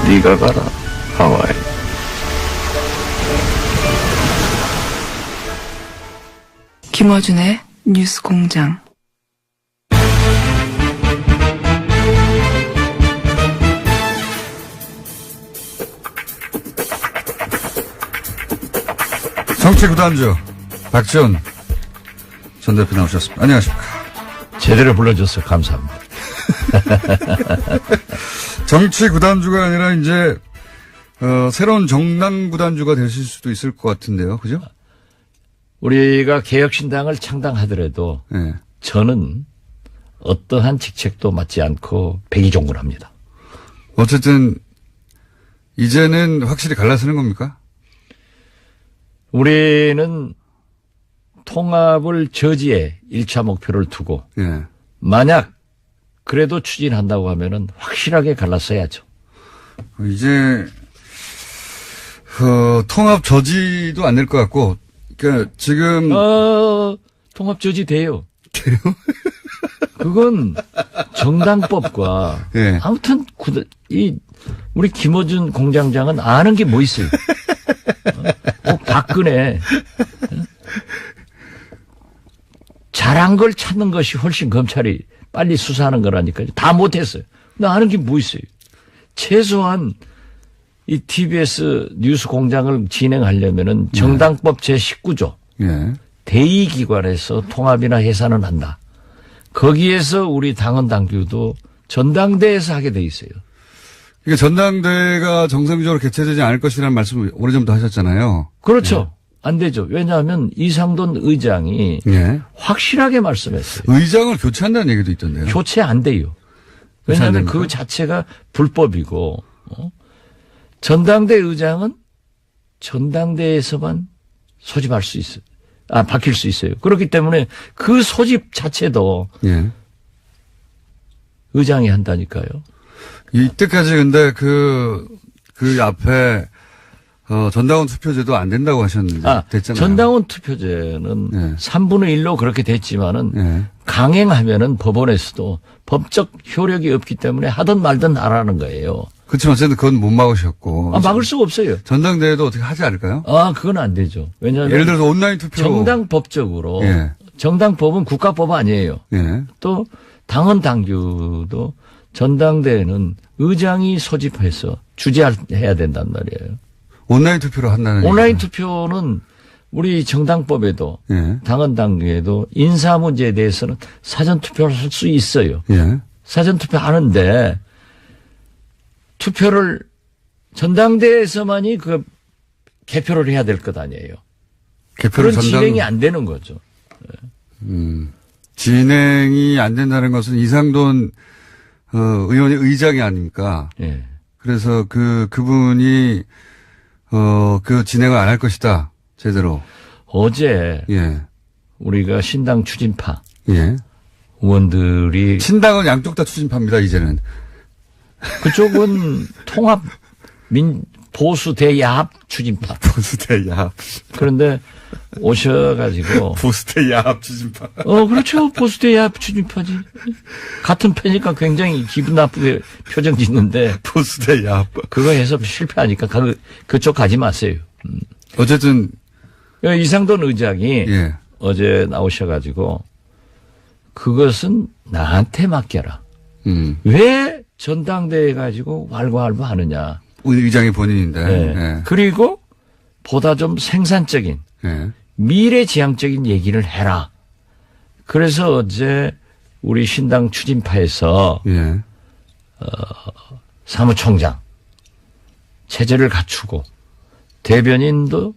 네가 가라, 하와이. 김어준의 뉴스공장. 정치구단주 박지원 전 대표 나오셨습니다. 안녕하십니까. 제대로 불러줘서 감사합니다. 정치구단주가 아니라 이제 새로운 정당구단주가 되실 수도 있을 것 같은데요. 그죠? 우리가 개혁신당을 창당하더라도 네. 저는 어떠한 직책도 맡지 않고 백의종군합니다. 어쨌든 이제는 확실히 갈라서는 겁니까? 우리는 통합을 저지에 1차 목표를 두고 예. 만약 그래도 추진한다고 하면은 확실하게 갈라서야죠. 이제 통합 저지도 안 될 것 같고, 그러니까 지금 통합 저지 돼요. 돼요? 그건 정당법과 예. 아무튼 우리 김어준 공장장은 아는 게 뭐 있어요? 박근혜 잘한 걸 찾는 것이 훨씬 검찰이 빨리 수사하는 거라니까요. 다 못했어요. 나 아는 게 뭐 있어요? 최소한 이 TBS 뉴스 공장을 진행하려면은 정당법 제19조 예. 대의기관에서 통합이나 해산은 한다. 거기에서 우리 당헌 당규도 전당대회에서 하게 돼 있어요. 그러니까 전당대회가 정상적으로 개최되지 않을 것이라는 말씀을 오래전부터 하셨잖아요. 그렇죠. 안 되죠. 왜냐하면 이상돈 의장이 예. 확실하게 말씀했어요. 의장을 교체한다는 얘기도 있던데요. 교체 안 돼요. 왜냐하면 그 자체가 불법이고 전당대 의장은 전당대에서만 소집할 수 있어요. 바뀔 수 있어요. 그렇기 때문에 그 소집 자체도 예. 의장이 한다니까요. 이때까지 근데 그 앞에 전당원 투표제도 안 된다고 하셨는데 됐잖아요. 전당원 투표제는 네. 3분의 1로 그렇게 됐지만은 네. 강행하면은 법원에서도 법적 효력이 없기 때문에 하든 말든 하라는 거예요. 그렇지만 어쨌든 그건 못 막으셨고. 막을 수가 없어요. 전당대회도 어떻게 하지 않을까요? 그건 안 되죠. 왜냐하면 예를 들어서 온라인 투표. 정당법적으로 예. 정당법은 국가법 아니에요. 예. 또 당헌 당규도 전당대회는 의장이 소집해서 주재해야 된단 말이에요. 온라인 투표로 한다는 온라인 얘기죠. 투표는 우리 정당법에도 예. 당헌 당규에도 인사 문제에 대해서는 사전 투표를 할 수 있어요. 예. 사전 투표 하는데 투표를 전당대회에서만이 그 개표를 해야 될 것 아니에요. 개표를 그런 진행이 안 되는 거죠. 진행이 안 된다는 것은 이상돈 의원이 의장이 아닙니까? 예. 그래서 그분이 그 진행을 안 할 것이다. 제대로. 어제 예. 우리가 신당 추진파 예. 의원들이 신당은 양쪽 다 추진파입니다. 이제는. 그쪽은 통합 보수 대야합 추진파. 보수 대야합. 그런데 오셔가지고 보수 대야합 추진파. 그렇죠. 보수 대야합 추진파지. 같은 편이니까 굉장히 기분 나쁘게 표정 짓는데 보수 대야합. 그거 해서 실패하니까 그쪽 가지 마세요. 어쨌든 이상돈 의장이 예. 어제 나오셔가지고 그것은 나한테 맡겨라. 왜 전당대회 가지고 왈가왈부 하느냐. 의장이 본인인데. 네. 예. 그리고 보다 좀 생산적인 예. 미래지향적인 얘기를 해라. 그래서 어제 우리 신당 추진파에서 예. 사무총장 체제를 갖추고 대변인도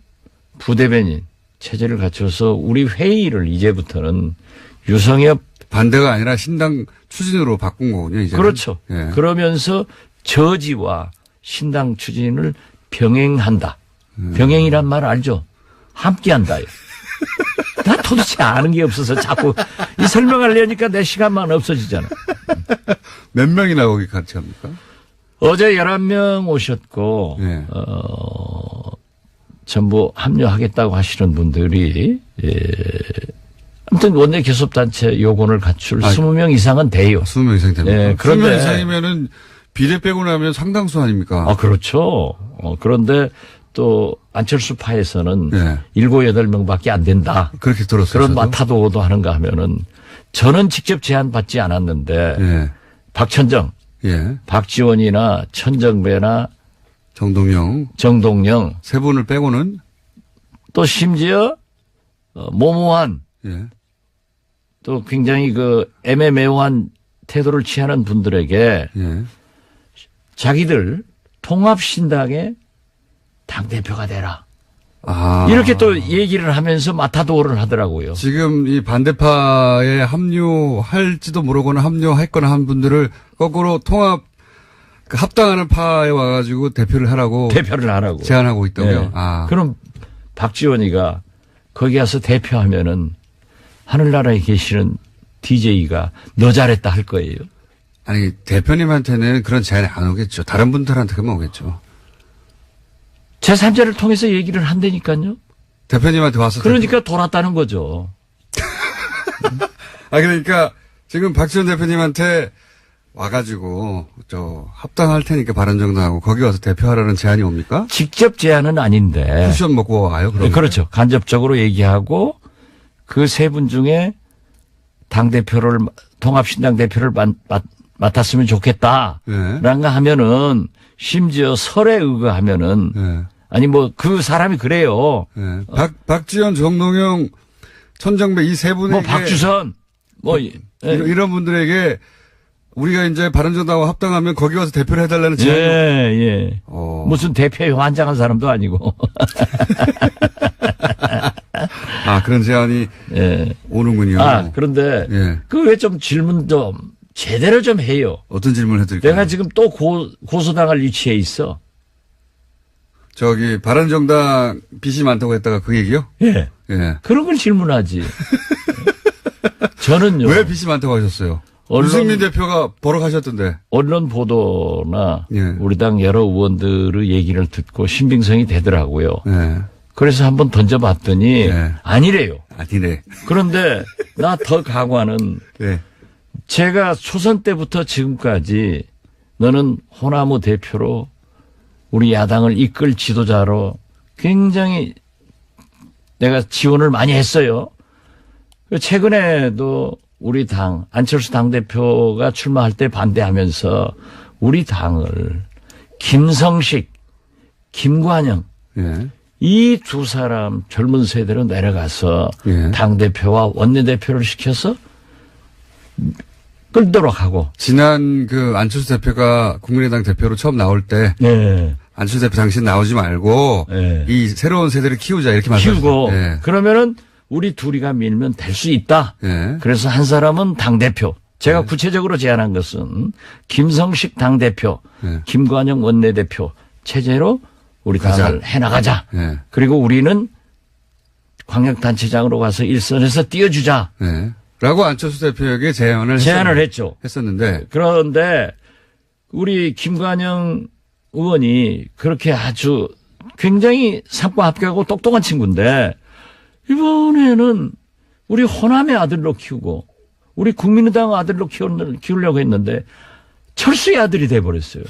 부대변인 체제를 갖춰서 우리 회의를 이제부터는 유성엽 반대가 아니라 신당 추진으로 바꾼 거군요. 이제. 그렇죠. 예. 그러면서 저지와 신당 추진을 병행한다. 병행이란 말 알죠? 함께한다요. 나 도대체 아는 게 없어서 자꾸 이 설명하려니까 내 시간만 없어지잖아. 몇 명이나 거기 같이 합니까? 어제 11명 오셨고 예. 전부 합류하겠다고 하시는 분들이 아무튼 원내 교섭단체 요건을 갖출 20명 이상은 돼요. 20명 이상 됩니까? 예, 그런데 20명 이상이면은 비례 빼고 나면 상당수 아닙니까? 아, 그렇죠. 그런데 또 안철수 파에서는 예. 7, 8명밖에 안 된다. 그렇게 들었어요. 그런 저도. 마타도도 하는가 하면은 저는 직접 제안 받지 않았는데 예. 박천정, 예. 박지원이나 천정배나 정동영 정동영 세 분을 빼고는 또 심지어 모모한 예. 또 굉장히 그 애매모호한 태도를 취하는 분들에게 예. 자기들 통합신당의 당대표가 되라. 아. 이렇게 또 얘기를 하면서 마타도를 하더라고요. 지금 이 반대파에 합류할지도 모르거나 합류했거나 한 분들을 거꾸로 통합 그 합당하는 파에 와가지고 대표를 하라고 대표를 하라고. 제안하고 있다고요. 네. 아. 그럼 박지원이가 거기 가서 대표하면은 하늘나라에 계시는 DJ가 너 잘했다 할 거예요. 아니 대표님한테는 그런 제안이 안 오겠죠. 다른 분들한테만 오겠죠. 제3자를 통해서 얘기를 한다니까요. 대표님한테 와서 그러니까 돌았다는 거죠. 아 그러니까 지금 박지원 대표님한테 와가지고 저 합당할 테니까 바른정당하고 거기 와서 대표하라는 제안이 옵니까? 직접 제안은 아닌데. 쿠션 먹고 와요. 그럼 그렇죠. 간접적으로 얘기하고 그 세 분 중에 당대표를 통합신당 대표를 맡았으면 좋겠다. 네. 라는가 하면은 심지어 설에 의거하면은 네. 아니 뭐 그 사람이 그래요. 네. 박지원, 정동영, 천정배 이 세 분에게 뭐 박주선 뭐 이런 분들에게 우리가 이제 바른정당과 합당하면 거기 와서 대표를 해달라는 제안이 예. 무슨 대표에 환장한 사람도 아니고. 아 그런 제안이 예. 오는군요. 아 그런데 예. 그 왜 좀 질문 좀 제대로 좀 해요. 어떤 질문 해드릴까요? 내가 지금 또 고소당할 위치에 있어. 저기 바른정당 빚이 많다고 했다가 그 얘기요? 예. 예. 그런 걸 질문하지. 저는요. 왜 빚이 많다고 하셨어요? 유승민 대표가 벌어가셨던데. 언론 보도나 예. 우리 당 여러 의원들의 얘기를 듣고 신빙성이 되더라고요. 예. 그래서 한번 던져봤더니 예. 아니래요. 아니네. 그런데 나 더 각오하는 예. 제가 초선 때부터 지금까지 너는 호남우 대표로 우리 야당을 이끌 지도자로 굉장히 내가 지원을 많이 했어요. 최근에도 우리 당 안철수 당대표가 출마할 때 반대하면서 우리 당을 김성식, 김관영 예. 이 두 사람 젊은 세대로 내려가서 예. 당대표와 원내대표를 시켜서 끌도록 하고. 지난 그 안철수 대표가 국민의당 대표로 처음 나올 때 네. 안철수 대표 당신 나오지 말고 네. 이 새로운 세대를 키우자 이렇게 말씀하셨어요. 키우고 예. 그러면은 우리 둘이가 밀면 될 수 있다. 예. 그래서 한 사람은 당대표. 제가 구체적으로 제안한 것은 김성식 당대표, 예. 김관영 원내대표 체제로 우리 당을 해나가자. 예. 그리고 우리는 광역단체장으로 가서 일선에서 띄워주자. 예. 라고 안철수 대표에게 제안을 했죠. 했었는데. 그런데 우리 김관영 의원이 그렇게 아주 굉장히 상과 합격하고 똑똑한 친구인데 이번에는 우리 호남의 아들로 키우고 우리 국민의당 아들로 키우려고 했는데 철수의 아들이 돼버렸어요.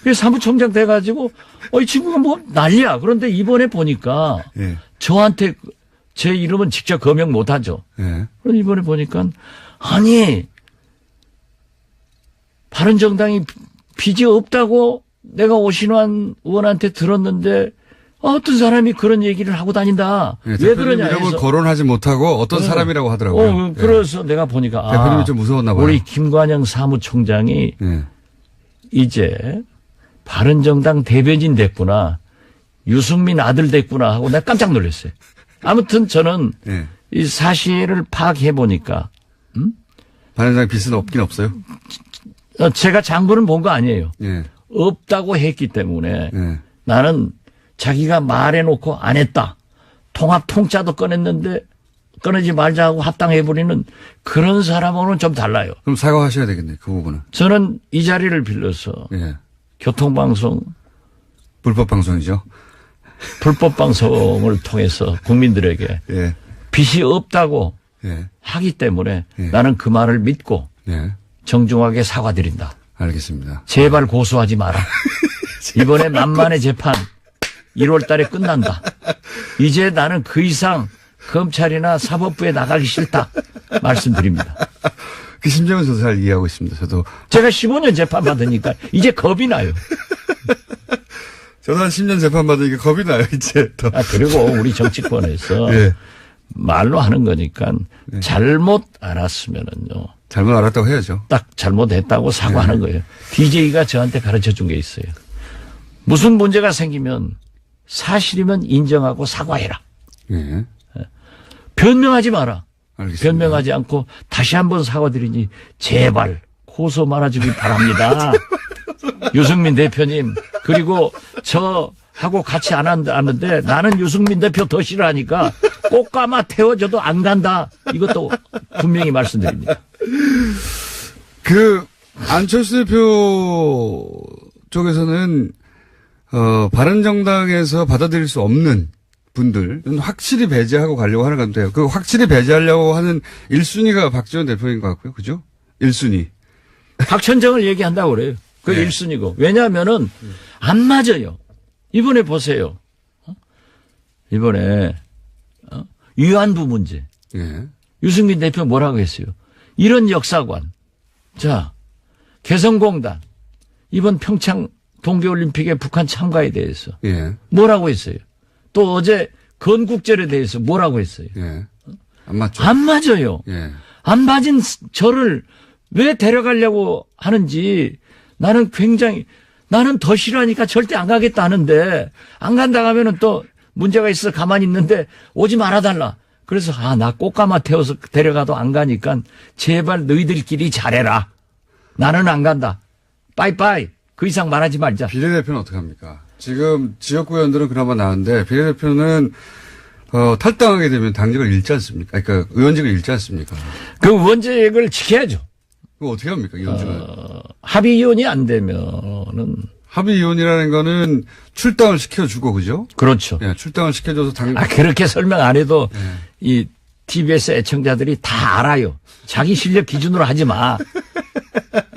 그래서 사무총장 돼가지고 이 친구가 뭐 난리야. 그런데 이번에 보니까 예. 저한테 제 이름은 직접 거명 못하죠. 예. 그런데 이번에 보니까 아니 바른정당이 빚이 없다고 내가 오신환 의원한테 들었는데 어떤 사람이 그런 얘기를 하고 다닌다. 예, 왜 그러냐 이름을 해서 거론하지 못하고 어떤 사람이라고 하더라고요. 그래서 내가 보니까 대표님이 좀 무서웠나 봐요. 우리 김관영 사무총장이 예. 이제 바른정당 대변인 됐구나. 유승민 아들 됐구나 하고 내가 깜짝 놀랐어요. 아무튼 저는 예. 이 사실을 파악해 보니까 바른정당 빚은 없긴 없어요. 제가 장부는 본 거 아니에요. 예. 없다고 했기 때문에 예. 나는 자기가 말해놓고 안 했다. 통합 통짜도 꺼냈는데 꺼내지 말자 하고 합당해버리는 그런 사람하고는 좀 달라요. 그럼 사과하셔야 되겠네, 그 부분은. 저는 이 자리를 빌려서 예. 교통방송, 불법 방송이죠. 불법 방송을 통해서 국민들에게 예. 빚이 없다고 예. 하기 때문에 예. 나는 그 말을 믿고 예. 정중하게 사과드린다. 알겠습니다. 제발 고소하지 마라. 이번에 만만의 재판 1월 달에 끝난다. 이제 나는 그 이상 검찰이나 사법부에 나가기 싫다. 말씀드립니다. 그 심정은 저도 잘 이해하고 있습니다. 저도 제가 15년 재판 받으니까 이제 겁이 나요. 저도 한 10년 재판 받으니까 겁이 나요, 이제. 더. 그리고 우리 정치권에서 네. 말로 하는 거니까 잘못 알았으면은요. 잘못 알았다고 해야죠. 딱 잘못했다고 사과하는 거예요. DJ가 저한테 가르쳐 준 게 있어요. 무슨 문제가 생기면 사실이면 인정하고 사과해라. 예. 변명하지 마라. 알겠습니다. 변명하지 않고 다시 한번 사과드리니 제발 고소 말아주길 바랍니다. 유승민 대표님 그리고 저하고 같이 안 왔는데 나는 유승민 대표 더 싫어하니까 꽃가마 태워줘도 안 간다. 이것도 분명히 말씀드립니다. 그 안철수 대표 쪽에서는 바른정당에서 받아들일 수 없는 분들은 확실히 배제하고 가려고 하는 것 같아요. 그 확실히 배제하려고 하는 1순위가 박지원 대표인 것 같고요. 그죠? 1순위. 박천정을 얘기한다고 그래요. 그 네. 1순위고. 왜냐하면은 안 맞아요. 이번에 보세요. 이번에 위안부 문제. 예. 유승민 대표 뭐라고 했어요? 이런 역사관. 자, 개성공단. 이번 평창 동계올림픽에 북한 참가에 대해서. 예. 뭐라고 했어요? 또 어제 건국절에 대해서 뭐라고 했어요? 예. 안 맞죠? 안 맞아요. 예. 안 맞은 저를 왜 데려가려고 하는지 나는 더 싫어하니까 절대 안 가겠다 하는데 안 간다 하면은 또 문제가 있어 가만히 있는데 오지 말아달라. 그래서 나 꽃가마 태워서 데려가도 안 가니까 제발 너희들끼리 잘해라. 나는 안 간다. 빠이빠이. 그 이상 말하지 말자. 비례대표는 어떻게 합니까? 지금 지역구 의원들은 그나마 나은데 비례대표는 탈당하게 되면 당직을 잃지 않습니까? 그러니까 의원직을 잃지 않습니까? 그 의원직을 지켜야죠. 그거 어떻게 합니까? 의원직을. 합의위원이 안 되면은 합의위원이라는 거는 출당을 시켜주고 그죠? 그렇죠. 예, 출당을 시켜줘서 그렇게 설명 안 해도 이 TBS 애청자들이 다 알아요. 자기 실력 기준으로 하지 마.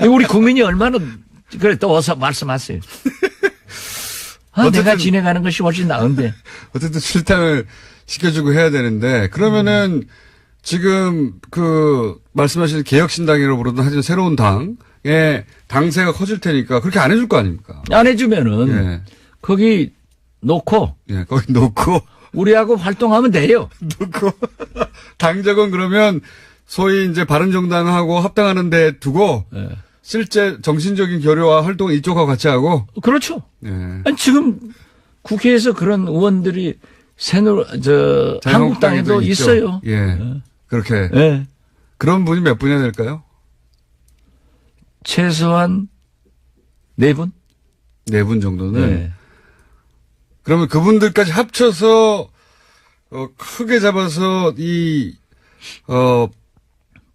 우리 국민이 얼마나 그래 또 어서 말씀하세요. 내가 진행하는 것이 훨씬 나은데. 어쨌든 출당을 시켜주고 해야 되는데 그러면은 지금 그 말씀하신 개혁신당이라고 부르던 하여튼 새로운 당의 당세가 커질 테니까 그렇게 안 해줄 거 아닙니까? 안 해주면은 예. 거기 놓고 예, 거기 놓고 우리하고 활동하면 돼요. 놓고 당적은 그러면 소위 이제 바른정당하고 합당하는 데 두고 예. 실제 정신적인 교류와 활동은 이쪽하고 같이 하고. 그렇죠. 예. 아니, 지금 국회에서 그런 의원들이 한국당에도 있어요. 예. 그렇게. 예. 그런 분이 몇 분이나 될까요? 최소한 4분? 4분 정도는. 네. 그러면 그분들까지 합쳐서 크게 잡아서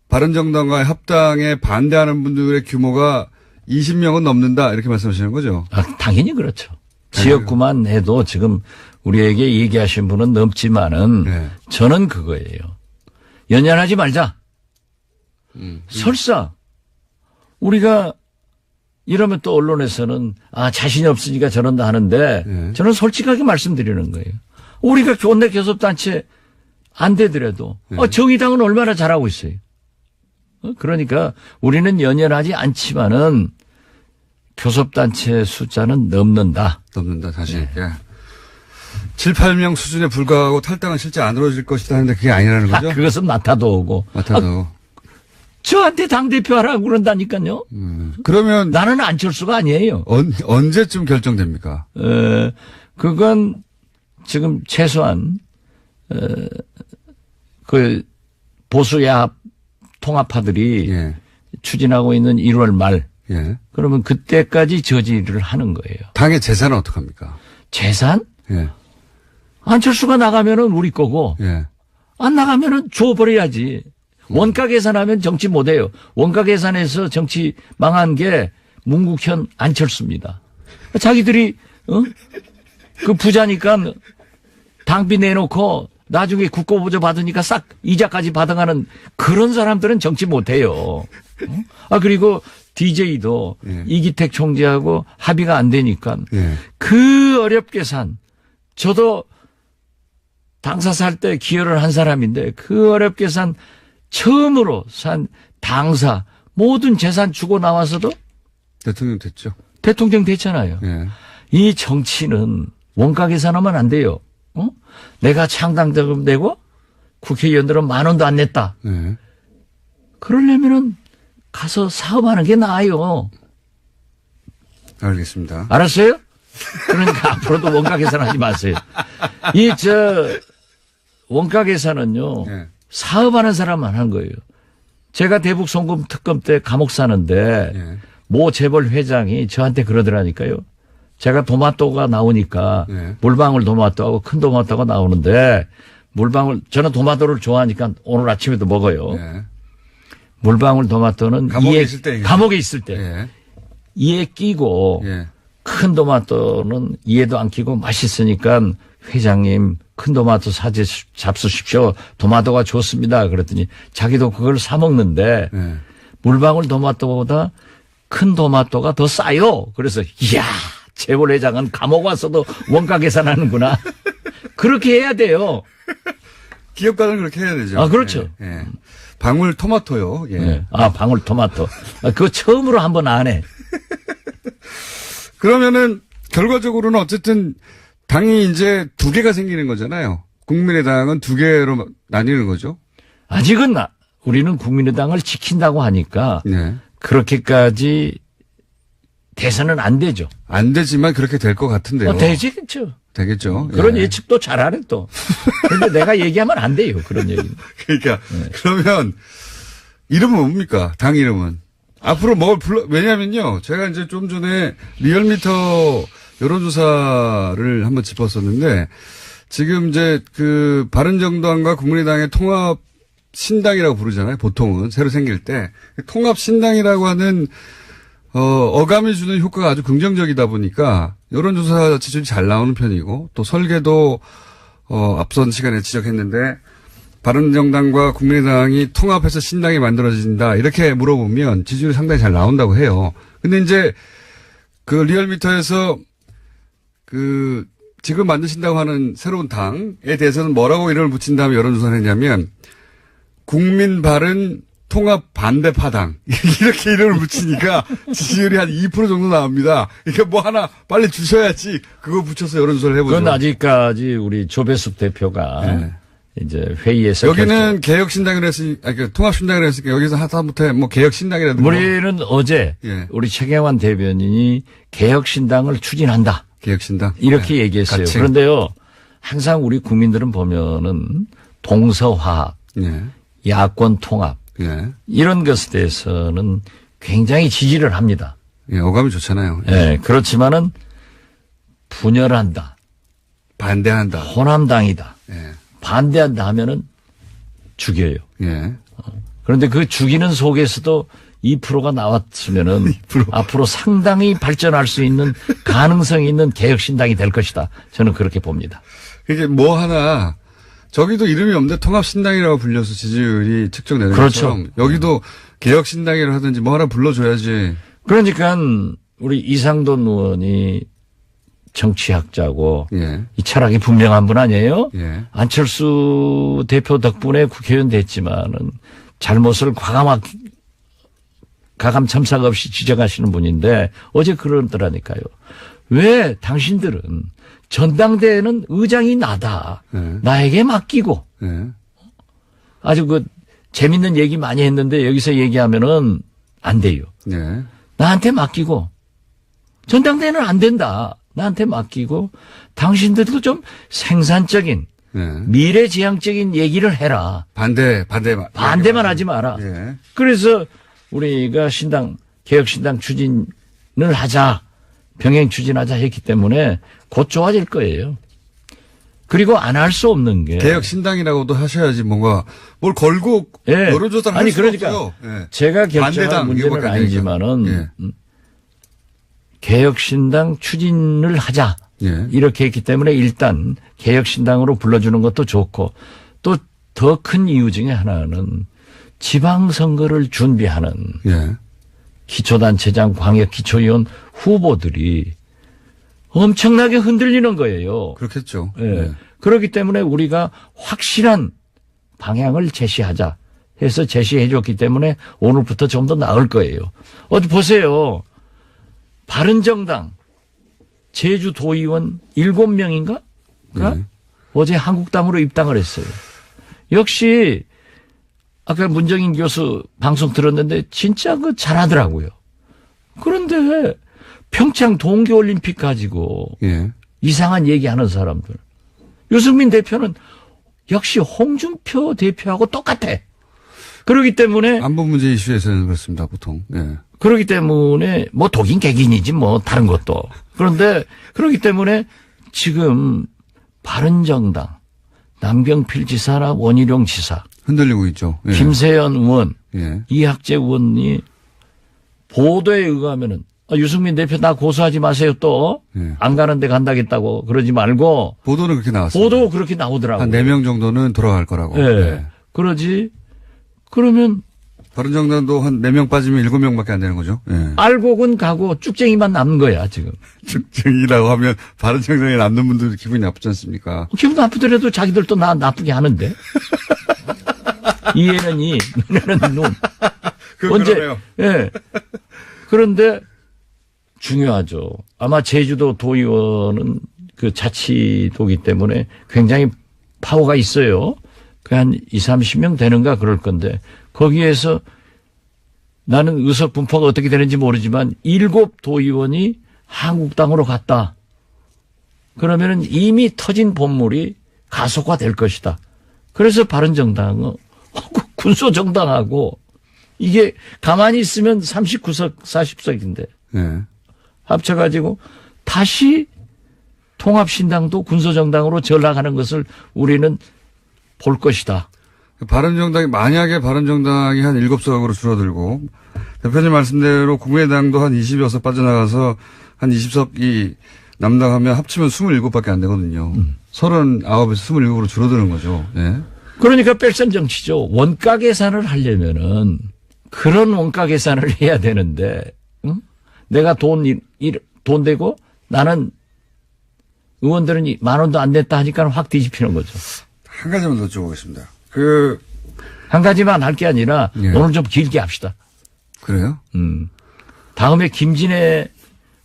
바른정당과의 합당에 반대하는 분들의 규모가 20명은 넘는다 이렇게 말씀하시는 거죠? 당연히 그렇죠. 지역구만 해도 지금 우리에게 얘기하신 분은 넘지만은 네. 저는 그거예요. 연연하지 말자. 설사 우리가 이러면 또 언론에서는 자신이 없으니까 저런다 하는데 네. 저는 솔직하게 말씀드리는 거예요. 우리가 원내 교섭단체 안 되더라도 네. 정의당은 얼마나 잘하고 있어요. 그러니까 우리는 연연하지 않지만은 교섭단체 숫자는 넘는다. 넘는다, 사실. 네. 7, 8명 수준에 불과하고 탈당은 실제 안 이루어질 것이다 하는데 그게 아니라는 거죠? 그것은 맡아도 오고. 저한테 당대표 하라고 그런다니까요. 그러면. 나는 안철수가 아니에요. 언제쯤 결정됩니까? 그건 지금 최소한, 그 보수야합 통합파들이 예. 추진하고 있는 1월 말. 예. 그러면 그때까지 저지를 하는 거예요. 당의 재산은 어떡합니까? 재산? 예. 안철수가 나가면은 우리 거고. 예. 안 나가면은 줘버려야지. 원가 계산하면 정치 못해요. 원가 계산해서 정치 망한 게 문국현 안철수입니다. 자기들이 그 부자니까 당비 내놓고 나중에 국고보조 받으니까 싹 이자까지 받아가는 그런 사람들은 정치 못해요. 그리고 DJ도 예. 이기택 총재하고 합의가 안 되니까 예. 그 어렵게 저도 당사 살 때 기여를 한 사람인데 그 어렵게 처음으로 산 당사 모든 재산 주고 나와서도 대통령 됐죠. 대통령 됐잖아요. 예. 이 정치는 원가 계산하면 안 돼요. 내가 창당자금 내고 국회의원들은 10,000원도 안 냈다. 예. 그러려면은 가서 사업하는 게 나아요. 알겠습니다. 알았어요? 그러니까 앞으로도 원가 계산하지 마세요. 원가 계산은요. 예. 사업하는 사람만 하는 거예요. 제가 대북 송금 특검 때 감옥 사는데 예. 모 재벌 회장이 저한테 그러더라니까요. 제가 도마토가 나오니까 예. 물방울 도마토하고 큰 도마토가 나오는데 저는 도마토를 좋아하니까 오늘 아침에도 먹어요. 예. 물방울 도마토는 감옥에 있을 때 예. 이에 끼고 예. 큰 도마토는 이에도 안 끼고 맛있으니까 회장님 큰 도마토 잡수십시오. 도마토가 좋습니다. 그랬더니 자기도 그걸 사 먹는데 예. 물방울 도마토보다 큰 도마토가 더 싸요. 그래서 이야 재벌 회장은 감옥 와서도 원가 계산하는구나. 그렇게 해야 돼요. 기업가는 그렇게 해야 되죠. 아 그렇죠. 예. 예. 방울 토마토요. 예. 네. 아 방울 토마토. 그거 처음으로 한번 안 해. 그러면은 결과적으로는 어쨌든 당이 이제 2개가 생기는 거잖아요. 국민의당은 2개로 나뉘는 거죠. 아직은 우리는 국민의당을 지킨다고 하니까 네. 그렇게까지 돼서는 안 되죠. 안 되지만 그렇게 될 것 같은데요. 되겠죠. 되겠죠. 그런 예. 예측도 잘하네 또. 그런데 내가 얘기하면 안 돼요. 그런 얘기는. 그러니까 그러면 이름은 뭡니까? 당 이름은. 앞으로 뭘 왜냐면요. 제가 이제 좀 전에 리얼미터 여론조사를 한번 짚었었는데 지금 이제 그 바른정당과 국민의당의 통합 신당이라고 부르잖아요. 보통은 새로 생길 때 통합 신당이라고 하는 어감이 주는 효과가 아주 긍정적이다 보니까 여론조사 지지율이 잘 나오는 편이고 또 설계도 앞선 시간에 지적했는데 바른정당과 국민의당이 통합해서 신당이 만들어진다 이렇게 물어보면 지지율이 상당히 잘 나온다고 해요. 근데 이제 그 리얼미터에서 그 지금 만드신다고 하는 새로운 당에 대해서는 뭐라고 이름을 붙인 다음에 여론조사를 했냐면 국민바른 통합 반대파당 이렇게 이름을 붙이니까 지지율이 한 2% 정도 나옵니다. 그러니까 뭐 하나 빨리 주셔야지 그거 붙여서 여론조사를 해보죠. 그건 아직까지 우리 조배숙 대표가 네. 이제 회의에서 여기는 개혁신당이라 했으니까 통합신당이라 했으니까 여기서 하다못해 뭐 개혁신당이라도 우리는 어제 예. 우리 최경환 대변인이 개혁신당을 추진한다. 개혁신당 이렇게 네. 얘기했어요. 같이. 그런데요. 항상 우리 국민들은 보면은 동서화합, 예. 야권 통합 예. 이런 것에 대해서는 굉장히 지지를 합니다. 예. 어감이 좋잖아요. 예. 예, 그렇지만은 분열한다. 반대한다. 호남당이다. 예. 반대한다 하면은 죽여요. 예. 그런데 그 죽이는 속에서도 2%가 나왔으면은 2%. 앞으로 상당히 발전할 수 있는 가능성이 있는 개혁신당이 될 것이다. 저는 그렇게 봅니다. 이게 뭐 하나 저기도 이름이 없는데 통합신당이라고 불려서 지지율이 측정되는 그렇죠. 것처럼 여기도 개혁신당이라고 하든지 뭐 하나 불러줘야지. 그러니까 우리 이상돈 의원이 정치학자고 예. 이 철학이 분명한 분 아니에요? 예. 안철수 대표 덕분에 국회의원 됐지만은 잘못을 가감 첨삭 없이 지적하시는 분인데 어제 그러더라니까요. 왜 당신들은 전당대회는 의장이 나다. 예. 나에게 맡기고 예. 아주 그 재밌는 얘기 많이 했는데 여기서 얘기하면은 안 돼요. 예. 나한테 맡기고 전당대회는 안 된다. 나한테 맡기고 당신들도 좀 생산적인 예. 미래지향적인 얘기를 해라. 반대만 하지 마라. 예. 그래서 우리가 개혁신당 추진을 하자. 병행 추진하자 했기 때문에 곧 좋아질 거예요. 그리고 안 할 수 없는 게. 개혁신당이라고도 하셔야지 뭔가 뭘 걸고 예. 여론조사를 할 아니, 수가 그러니까 없어요. 예. 제가 결정한 반대당, 문제는 이거밖에 안 아니지만은 되니까. 개혁신당 추진을 하자. 예. 이렇게 했기 때문에 일단 개혁신당으로 불러주는 것도 좋고 또 더 큰 이유 중에 하나는 지방선거를 준비하는 예. 기초단체장, 광역기초위원 후보들이 엄청나게 흔들리는 거예요. 그렇겠죠. 예. 네. 그렇기 때문에 우리가 확실한 방향을 제시하자 해서 제시해 줬기 때문에 오늘부터 좀 더 나을 거예요. 어디 보세요. 바른정당 제주도의원 7명인가? 네. 어제 한국당으로 입당을 했어요. 역시 아까 문정인 교수 방송 들었는데 진짜 그 잘하더라고요. 그런데 평창 동계올림픽 가지고 예. 이상한 얘기하는 사람들. 유승민 대표는 역시 홍준표 대표하고 똑같아. 그렇기 때문에 안보 문제 이슈에서는 그렇습니다, 보통. 예. 그렇기 때문에 뭐 독인 객인이지 뭐 다른 것도. 그런데 그렇기 때문에 지금 바른정당 남경필 지사나 원희룡 지사 흔들리고 있죠. 예. 김세연 의원 예. 이학재 의원이 보도에 의하면은 유승민 대표 나 고소하지 마세요 또 안 예. 가는데 간다겠다고 그러지 말고 보도는 그렇게 나왔어요. 보도 그렇게 나오더라고요. 한 4명 정도는 돌아갈 거라고. 예. 예. 그러지 그러면 바른정당도 한 4명 빠지면 7명밖에 안 되는 거죠. 예. 알고군 가고 쭉쟁이만 남는 거야 지금. 쭉쟁이라고 하면 바른정당에 남는 분들 기분이 나쁘지 않습니까? 기분 나쁘더라도 자기들도 나 나쁘게 하는데. 이해는 이, 눈에는 눈. 그러네요. 예. 그런데 중요하죠. 아마 제주도 도의원은 그 자치도기 때문에 굉장히 파워가 있어요. 그 한 20, 30명 되는가 그럴 건데 거기에서 나는 의석 분포가 어떻게 되는지 모르지만 7 도의원이 한국당으로 갔다. 그러면은 이미 터진 본물이 가속화될 것이다. 그래서 바른정당은 군소정당하고 이게 가만히 있으면 39석, 40석인데 예. 합쳐가지고 다시 통합신당도 군소정당으로 전락하는 것을 우리는 볼 것이다. 바른정당이 만약에 바른정당이 한 7석으로 줄어들고 대표님 말씀대로 국민의당도 한 20여석 빠져나가서 한 20석이 남다 하면 합치면 27밖에 안 되거든요. 39에서 27으로 줄어드는 거죠. 예. 그러니까 뺄셈 정치죠. 원가 계산을 하려면은 그런 원가 계산을 해야 되는데 응? 내가 돈 되고 나는 의원들은 10,000원도 안 냈다 하니까 확 뒤집히는 거죠. 한 가지만 더 여쭤보겠습니다. 한 가지만 할 게 아니라 예. 오늘 좀 길게 합시다. 그래요? 다음에 김진애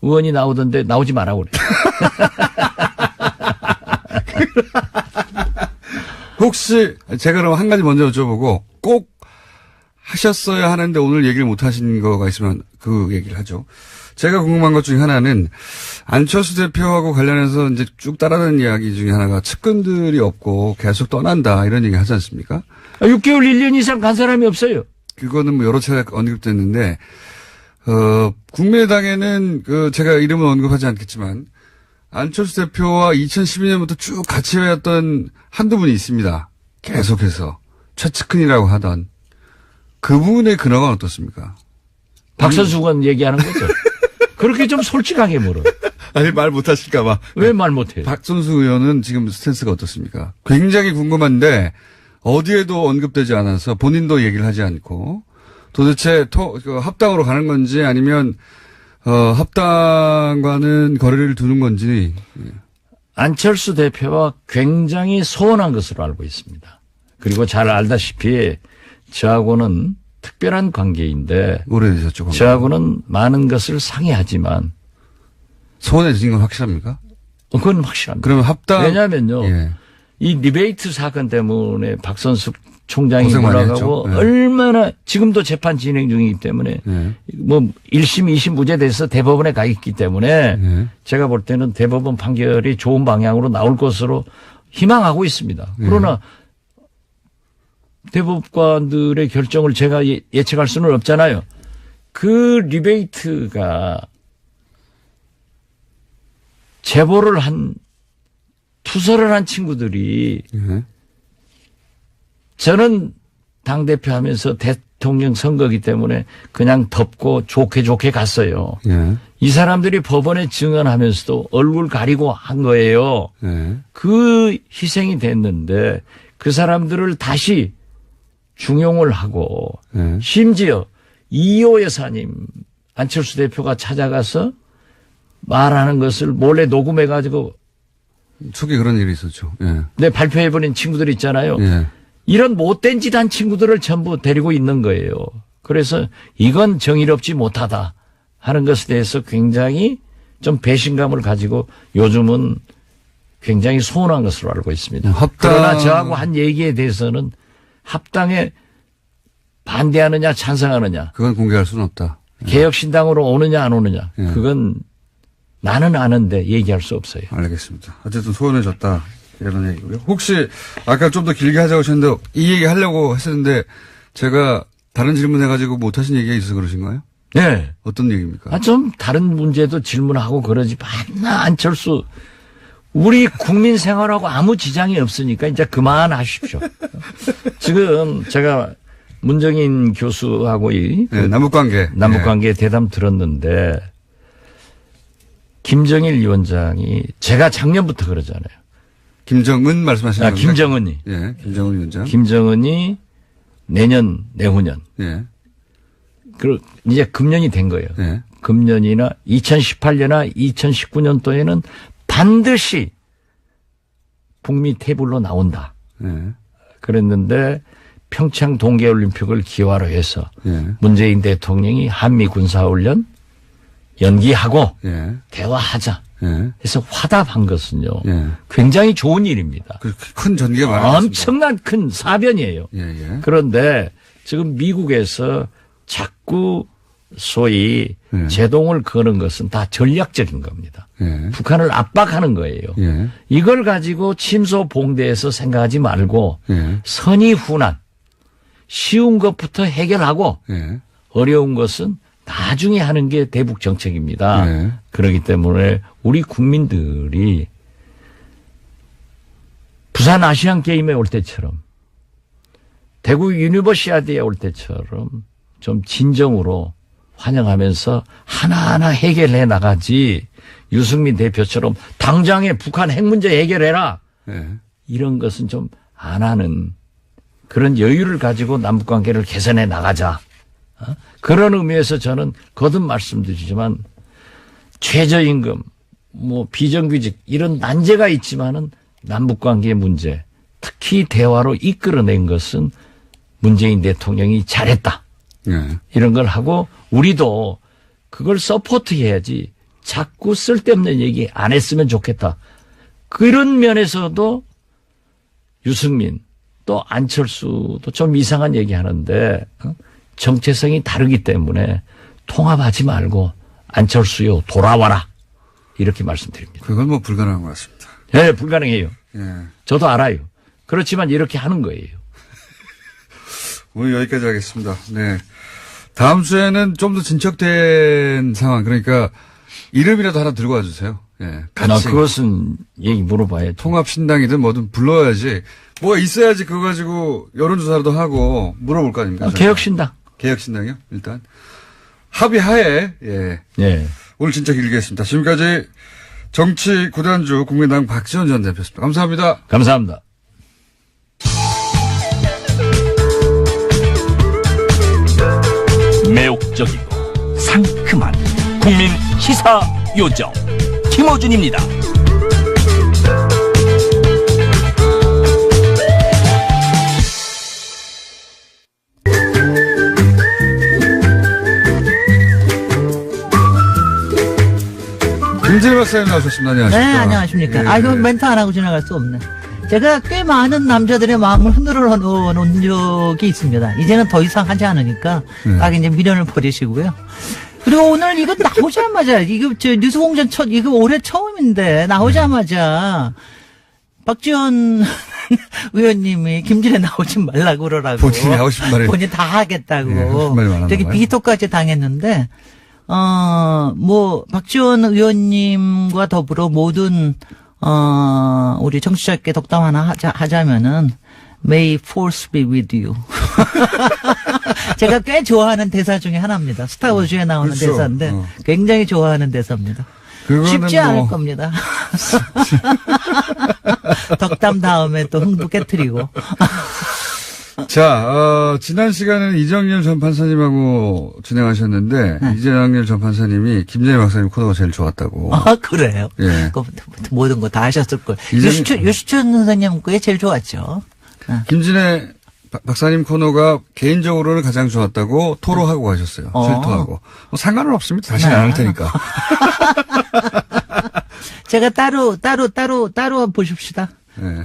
의원이 나오던데 나오지 말라고 그래. 혹시 제가 그럼 한 가지 먼저 여쭤보고 꼭 하셨어야 하는데 오늘 얘기를 못 하신 거가 있으면 그 얘기를 하죠. 제가 궁금한 것 중에 하나는 안철수 대표하고 관련해서 이제 쭉 따라다니는 이야기 중에 하나가 측근들이 없고 계속 떠난다 이런 얘기 하지 않습니까? 6개월 1년 이상 간 사람이 없어요. 그거는 뭐 여러 차례 언급됐는데 국민의당에는 제가 이름은 언급하지 않겠지만 안철수 대표와 2012년부터 쭉 같이 해왔던 한두 분이 있습니다. 계속해서 최측근이라고 하던 그분의 근황은 어떻습니까? 박선수 의원 얘기하는 거죠. 그렇게 좀 솔직하게 물어. 아니 말 못하실까 봐. 왜 말 못해요? 박선수 의원은 지금 스탠스가 어떻습니까? 굉장히 궁금한데 어디에도 언급되지 않아서 본인도 얘기를 하지 않고 도대체 합당으로 가는 건지 아니면 합당과는 거리를 두는 건지. 안철수 대표와 굉장히 소원한 것으로 알고 있습니다. 그리고 잘 알다시피 저하고는 특별한 관계인데 오래되셨죠. 저하고는 많은 것을 상의하지만 소원해진 건 확실합니까? 그건 확실합니다. 그러면 합당. 왜냐하면요. 예. 이 리베이트 사건 때문에 박선숙 총장이 고생 많이 몰아가고 했죠. 예. 얼마나 지금도 재판 진행 중이기 때문에 예. 뭐 1심, 2심 무죄돼서 대법원에 가 있기 때문에 예. 제가 볼 때는 대법원 판결이 좋은 방향으로 나올 것으로 희망하고 있습니다. 그러나 대법관들의 결정을 제가 예측할 수는 없잖아요. 그 리베이트가 제보를 투서를 한 친구들이 예. 저는 당대표 하면서 대통령 선거기 때문에 그냥 덮고 좋게 갔어요. 예. 이 사람들이 법원에 증언하면서도 얼굴 가리고 한 거예요. 예. 그 희생이 됐는데 그 사람들을 다시 중용을 하고 예. 심지어 이호 여사님 안철수 대표가 찾아가서 말하는 것을 몰래 녹음해가지고 초기 그런 일이 있었죠. 예. 내 발표해버린 친구들 있잖아요. 예. 이런 못된 짓 한 친구들을 전부 데리고 있는 거예요. 그래서 이건 정의롭지 못하다 하는 것에 대해서 굉장히 좀 배신감을 가지고 요즘은 굉장히 소원한 것으로 알고 있습니다. 그러나 저하고 한 얘기에 대해서는 합당에 반대하느냐 찬성하느냐. 그건 공개할 수는 없다. 개혁신당으로 오느냐 안 오느냐. 예. 그건 나는 아는데 얘기할 수 없어요. 알겠습니다. 어쨌든 소원해졌다. 이런 얘기고요. 혹시 아까 좀 더 길게 하자고 하셨는데 이 얘기 하려고 했었는데 제가 다른 질문 해가지고 못하신 얘기가 있어서 그러신 거예요? 네. 어떤 얘기입니까? 좀 다른 문제도 질문하고 그러지. 맨날 안철수. 우리 국민 생활하고 아무 지장이 없으니까 이제 그만하십시오. 지금 제가 문정인 교수하고 이 네, 남북관계 대담 들었는데 김정일 위원장이 제가 작년부터 그러잖아요. 김정은 말씀하시는 건가요? 김정은이. 예, 김정은 위원장. 김정은이 내후년. 예. 이제 금년이 된 거예요. 예. 금년이나 2018년이나 2019년도에는 반드시 북미 테이블로 나온다. 예. 그랬는데 평창 동계올림픽을 기화로 해서 예. 문재인 대통령이 한미 군사훈련 연기하고 예. 대화하자. 예. 해서 화답한 것은요. 예. 굉장히 좋은 일입니다. 큰 전개가 많았습니다. 엄청난 큰 사변이에요. 예, 예. 그런데 지금 미국에서 자꾸 소위 제동을 거는 것은 다 전략적인 겁니다. 예. 북한을 압박하는 거예요. 예. 이걸 가지고 침소봉대해서 생각하지 말고 예. 선의후난 쉬운 것부터 해결하고 예. 어려운 것은 나중에 하는 게 대북 정책입니다. 네. 그렇기 때문에 우리 국민들이 부산 아시안 게임에 올 때처럼 대구 유니버시아드에 올 때처럼 좀 진정으로 환영하면서 하나하나 해결해 나가지 유승민 대표처럼 당장에 북한 핵 문제 해결해라. 네. 이런 것은 좀 안 하는 그런 여유를 가지고 남북관계를 개선해 나가자. 그런 의미에서 저는 거듭 말씀드리지만 최저임금, 비정규직 이런 난제가 있지만은 남북관계 문제 특히 대화로 이끌어낸 것은 문재인 대통령이 잘했다. 네. 이런 걸 하고 우리도 그걸 서포트해야지 자꾸 쓸데없는 얘기 안 했으면 좋겠다. 그런 면에서도 유승민 또 안철수도 좀 이상한 얘기 하는데 정체성이 다르기 때문에 통합하지 말고 안철수요 돌아와라 이렇게 말씀드립니다. 그건 불가능한 것 같습니다. 네, 불가능해요. 예. 저도 알아요. 그렇지만 이렇게 하는 거예요. 오늘 여기까지 하겠습니다. 네. 다음 주에는 좀 더 진척된 상황 그러니까 이름이라도 하나 들고 와주세요. 예. 같이. 그것은 얘기 물어봐야죠. 통합신당이든 뭐든 불러야지. 뭐가 있어야지 그거 가지고 여론조사라도 하고 물어볼 거 아닙니까? 개혁신당. 개혁신당이요? 일단. 합의하에, 예. 네. 오늘 진짜 길게 했습니다. 지금까지 정치 구단주 국민당 박지원 전 대표였습니다. 감사합니다. 감사합니다. 매혹적이고 상큼한 국민 시사 요정 김어준입니다. 김진일 박사님 나오셨습니다. 안녕하십니까. 네, 안녕하십니까. 예. 이거 멘트 안 하고 지나갈 수 없네. 제가 꽤 많은 남자들의 마음을 흔들어 놓은 적이 있습니다. 이제는 더 이상 하지 않으니까 딱 이제 미련을 버리시고요. 그리고 오늘 이거 나오자마자 이거 뉴스공장 이거 올해 처음인데 나오자마자 박지원 의원님이 김진애 나오지 말라고 그러라고. 본인이 하고 싶은 말을. 본인 다 하겠다고. 예, 하고 싶은 말이 많았나 되게 봐요. 비토까지 당했는데 박지원 의원님과 더불어 모든 우리 청취자께 덕담 하나 하자면은 May Force be with you. 제가 꽤 좋아하는 대사 중에 하나입니다. 스타워즈에 나오는 그렇죠. 대사인데 굉장히 좋아하는 대사입니다. 쉽지 않을 뭐 겁니다. 덕담 다음에 또 흥부 깨트리고. 자, 지난 시간에는 이정렬 전 판사님하고 진행하셨는데, 네. 이정렬 전 판사님이 김재희 박사님 코너가 제일 좋았다고. 아, 그래요? 예. 모든 거 다 하셨을걸. 이정렬- 유시춘 선생님 그게 제일 좋았죠. 김진애 박사님 코너가 개인적으로는 가장 좋았다고 토로하고 가셨어요. 실토하고. 뭐 상관은 없습니다. 다시는 안 할 테니까. 제가 따로 보십시다. 네.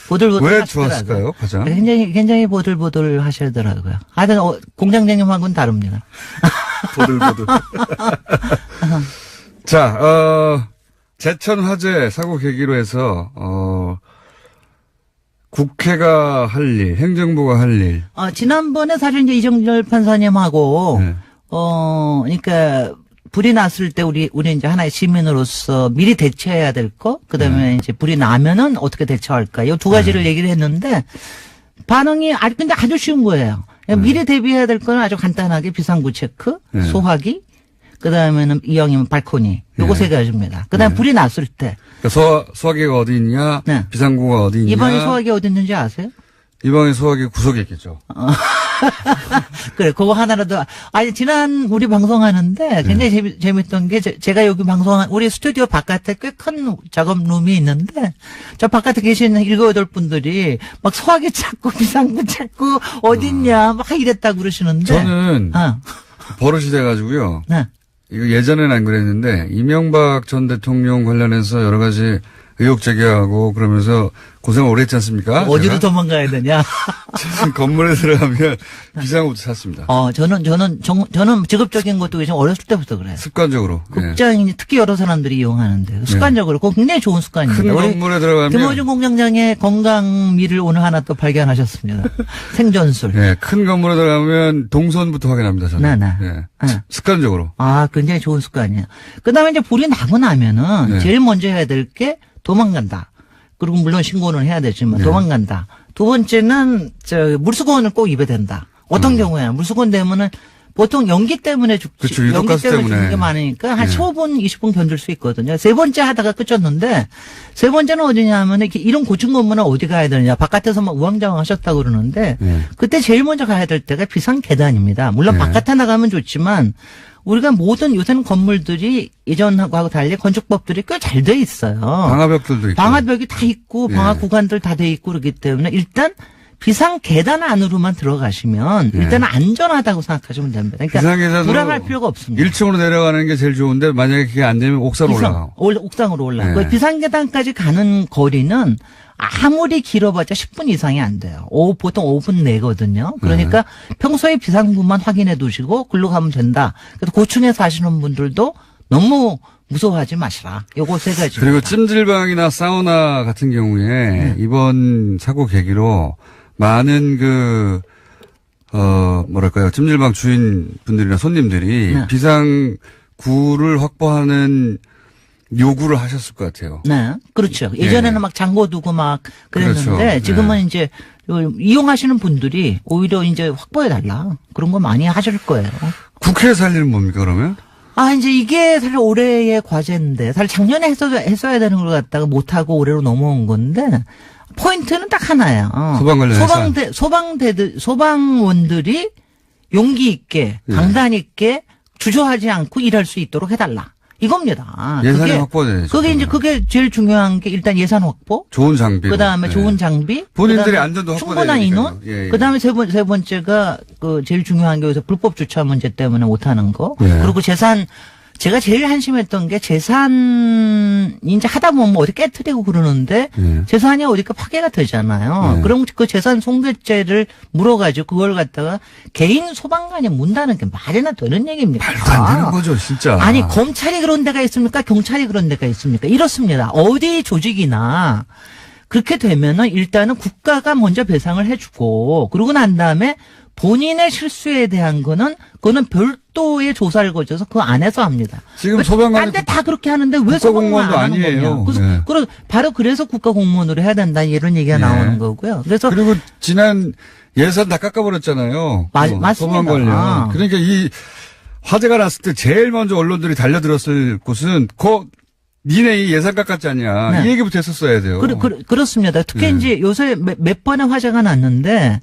보들보들 왜 하시더라고요. 좋았을까요, 가장? 굉장히 보들보들 하시더라고요. 하여튼, 공장장님하고는 다릅니다. 보들보들. 자, 제천 화재 사고 계기로 해서, 국회가 할 일, 행정부가 할 일. 지난번에 사실 이제 이정렬 판사님하고, 네. 그러니까, 불이 났을 때 우리 이제 하나의 시민으로서 미리 대처해야 될 거, 그 다음에 이제 불이 나면은 어떻게 대처할까, 이 두 가지를 얘기를 했는데, 반응이 근데 아주 쉬운 거예요. 미리 대비해야 될 거는 아주 간단하게 비상구 체크, 소화기, 그 다음에는 이왕이면 발코니, 요거 세 가지입니다. 그 다음에 불이 났을 때. 그러니까 소화기가 어디 있냐, 네. 비상구가 어디 있냐. 이번에 소화기 어디 있는지 아세요? 이방의 소화기 구석에 있겠죠. 그래, 그거 하나라도. 지난 우리 방송하는데 굉장히 재밌던 게 제가 여기 우리 스튜디오 바깥에 꽤 큰 작업룸이 있는데 저 바깥에 계시는 7, 8분들이 막 소화기 찾고 비상구 찾고 어딨냐 막 이랬다고 그러시는데. 저는 버릇이 돼가지고요. 네. 이거 예전에는 안 그랬는데 이명박 전 대통령 관련해서 여러 가지 의혹 제기하고 그러면서 고생을 오래 했지 않습니까? 어디로 도망가야 되냐? 건물에 들어가면 비상구부터 찾습니다. 저는 직업적인 것도 좀 어렸을 때부터 그래요. 습관적으로. 극장이 특히 여러 사람들이 이용하는데 습관적으로 그거 굉장히 좋은 습관입니다. 큰 건물에 들어가면 김어준 공장장의 건강미를 오늘 하나 또 발견하셨습니다. 생전술. 네, 큰 건물에 들어가면 동선부터 확인합니다. 저는. 네. 습관적으로. 굉장히 좋은 습관이에요. 그다음에 이제 불이 나고 나면은 제일 먼저 해야 될 게 도망간다. 그리고 물론 신고는 해야 되지만 도망간다. 두 번째는 물수건을 꼭 입어야 된다. 어떤 경우에는 물수건 되면은 보통 연기 때문에 죽지. 그렇죠. 연기 유독가스 때문에 때문에. 죽는 게 많으니까 한 15분, 20분 견딜 수 있거든요. 세 번째 하다가 끝쳤는데 세 번째는 어디냐면 이런 고층 건물은 어디 가야 되느냐. 바깥에서 막 우왕좌왕 하셨다고 그러는데 그때 제일 먼저 가야 될 때가 비상 계단입니다. 물론 바깥에 나가면 좋지만 우리가 모든 요새는 건물들이 예전하고 달리 건축법들이 꽤 잘 돼 있어요. 방화벽들도 있고. 방화벽이 다 있고 방화 구간들 다 돼 있고 그렇기 때문에 일단 비상 계단 안으로만 들어가시면 일단은 안전하다고 생각하시면 됩니다. 그러니까 비상 계단으로 불안할 필요가 없습니다. 1층으로 내려가는 게 제일 좋은데 만약에 그게 안 되면 옥상으로 올라가고. 옥상으로 올라가고 비상 계단까지 가는 거리는 아무리 길어봤자 10분 이상이 안 돼요. 보통 5분 내거든요. 그러니까 평소에 비상구만 확인해 두시고 글로 가면 된다. 그래서 고층에 사시는 분들도 너무 무서워하지 마시라. 요거 세 가지. 그리고 찜질방이나 사우나 같은 경우에 이번 사고 계기로 많은 뭐랄까요. 찜질방 주인분들이나 손님들이 비상구를 확보하는 요구를 하셨을 것 같아요. 네. 그렇죠. 예전에는 막 잠궈 두고 막 그랬는데 그렇죠. 지금은 이제 이용하시는 분들이 오히려 이제 확보해 달라. 그런 거 많이 하실 거예요. 국회에서 할 일은 뭡니까, 그러면? 이제 이게 사실 올해의 과제인데 사실 작년에 했어야 되는 걸 갖다가 못하고 올해로 넘어온 건데 포인트는 딱 하나예요. 소방 관련해서. 소방원들이 용기 있게 강단 있게 주저하지 않고 일할 수 있도록 해달라. 이겁니다. 예산이 확보돼야죠. 그게 제일 중요한 게 일단 예산 확보. 좋은 장비. 그다음에 좋은 장비. 본인들이 그다음에 안전도 충분한 인원. 예. 그다음에 세 번째가 제일 중요한 게 여기서 불법 주차 문제 때문에 못하는 거. 그리고 제가 제일 한심했던 게 재산 이제 하다 보면 어디 깨트리고 그러는데 재산이 어디가 파괴가 되잖아요. 그럼 그 재산 손괴죄를 물어가지고 그걸 갖다가 개인 소방관이 문다는 게 말이나 되는 얘기입니까? 말도 안 되는 거죠, 진짜. 아니 검찰이 그런 데가 있습니까? 경찰이 그런 데가 있습니까? 이렇습니다. 어디 조직이나 그렇게 되면은 일단은 국가가 먼저 배상을 해주고 그러고 난 다음에 본인의 실수에 대한 그거는 별도의 조사를 거쳐서 그 안에서 합니다. 지금 소방관이 딴데 다 그렇게 하는데 왜 소방관 국가공무원도 안 하는 아니에요. 거냐? 바로 그래서 국가공무원으로 해야 된다 이런 얘기가 나오는 거고요. 그래서 그리고 지난 예산 다 깎아버렸잖아요. 맞습니다. 소방 관련. 그러니까 이 화재가 났을 때 제일 먼저 언론들이 달려들었을 곳은 니네 이 예산값 같지 않냐. 네. 이 얘기부터 했었어야 돼요. 그렇습니다. 특히 네. 이제 요새 몇 번의 화제가 났는데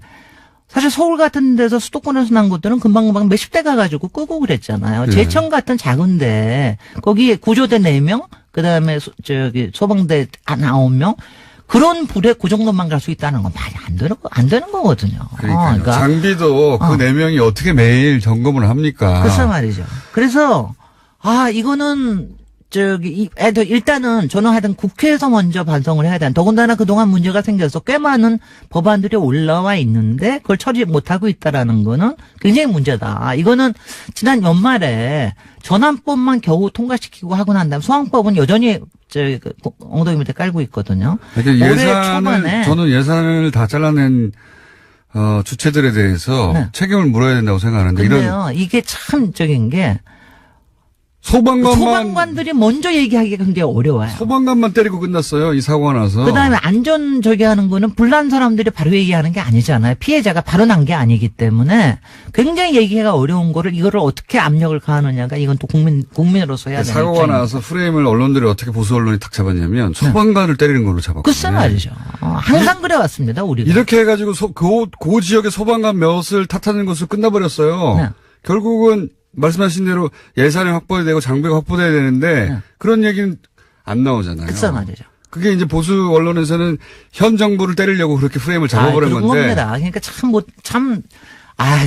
사실 서울 같은 데서 수도권에서 난 것들은 금방금방 몇십 대 가가지고 끄고 그랬잖아요. 네. 제천 같은 작은데 거기에 구조대 4명, 그 다음에 소방대 9명, 그런 불에 그 정도만 갈 수 있다는 건 말이 안 되는 거거든요. 그러니까요. 장비도 그 4명이 어떻게 매일 점검을 합니까? 글쎄 말이죠. 그래서, 이거는, 일단은 저는 하여튼 국회에서 먼저 반성을 해야 된다. 더군다나 그동안 문제가 생겨서 꽤 많은 법안들이 올라와 있는데 그걸 처리 못하고 있다라는 거는 굉장히 문제다. 이거는 지난 연말에 전환법만 겨우 통과시키고 하고 난 다음 소방법은 여전히 엉덩이 밑에 깔고 있거든요. 그러니까 올해 초반에 저는 예산을 다 잘라낸 주체들에 대해서 네. 책임을 물어야 된다고 생각하는데 근데요, 이게 참 적인 게 소방관들이 먼저 얘기하기가 굉장히 어려워요. 소방관만 때리고 끝났어요. 이 사고가 나서. 그다음에 안전 하는 거는 불난 사람들이 바로 얘기하는 게 아니잖아요. 피해자가 바로 난 게 아니기 때문에 굉장히 얘기가 어려운 거를 이거를 어떻게 압력을 가하느냐가 이건 또 국민으로서 해야 되는 사고가 입장입니다. 나서 프레임을 언론들이 어떻게 보수 언론이 탁 잡았냐면 소방관을 때리는 걸로 잡았거든요. 글쎄 말이죠. 항상 그래왔습니다. 우리가. 이렇게 해가지고 그 지역의 소방관 몇을 탓하는 것으로 끝나버렸어요. 네. 결국은 말씀하신 대로 예산이 확보되고 장비가 확보돼야 되는데 네. 그런 얘기는 안 나오잖아요. 글쎄 말이죠. 그게 이제 보수 언론에서는 현 정부를 때리려고 그렇게 프레임을 잡아버린 그런 건데. 겁니다. 그러니까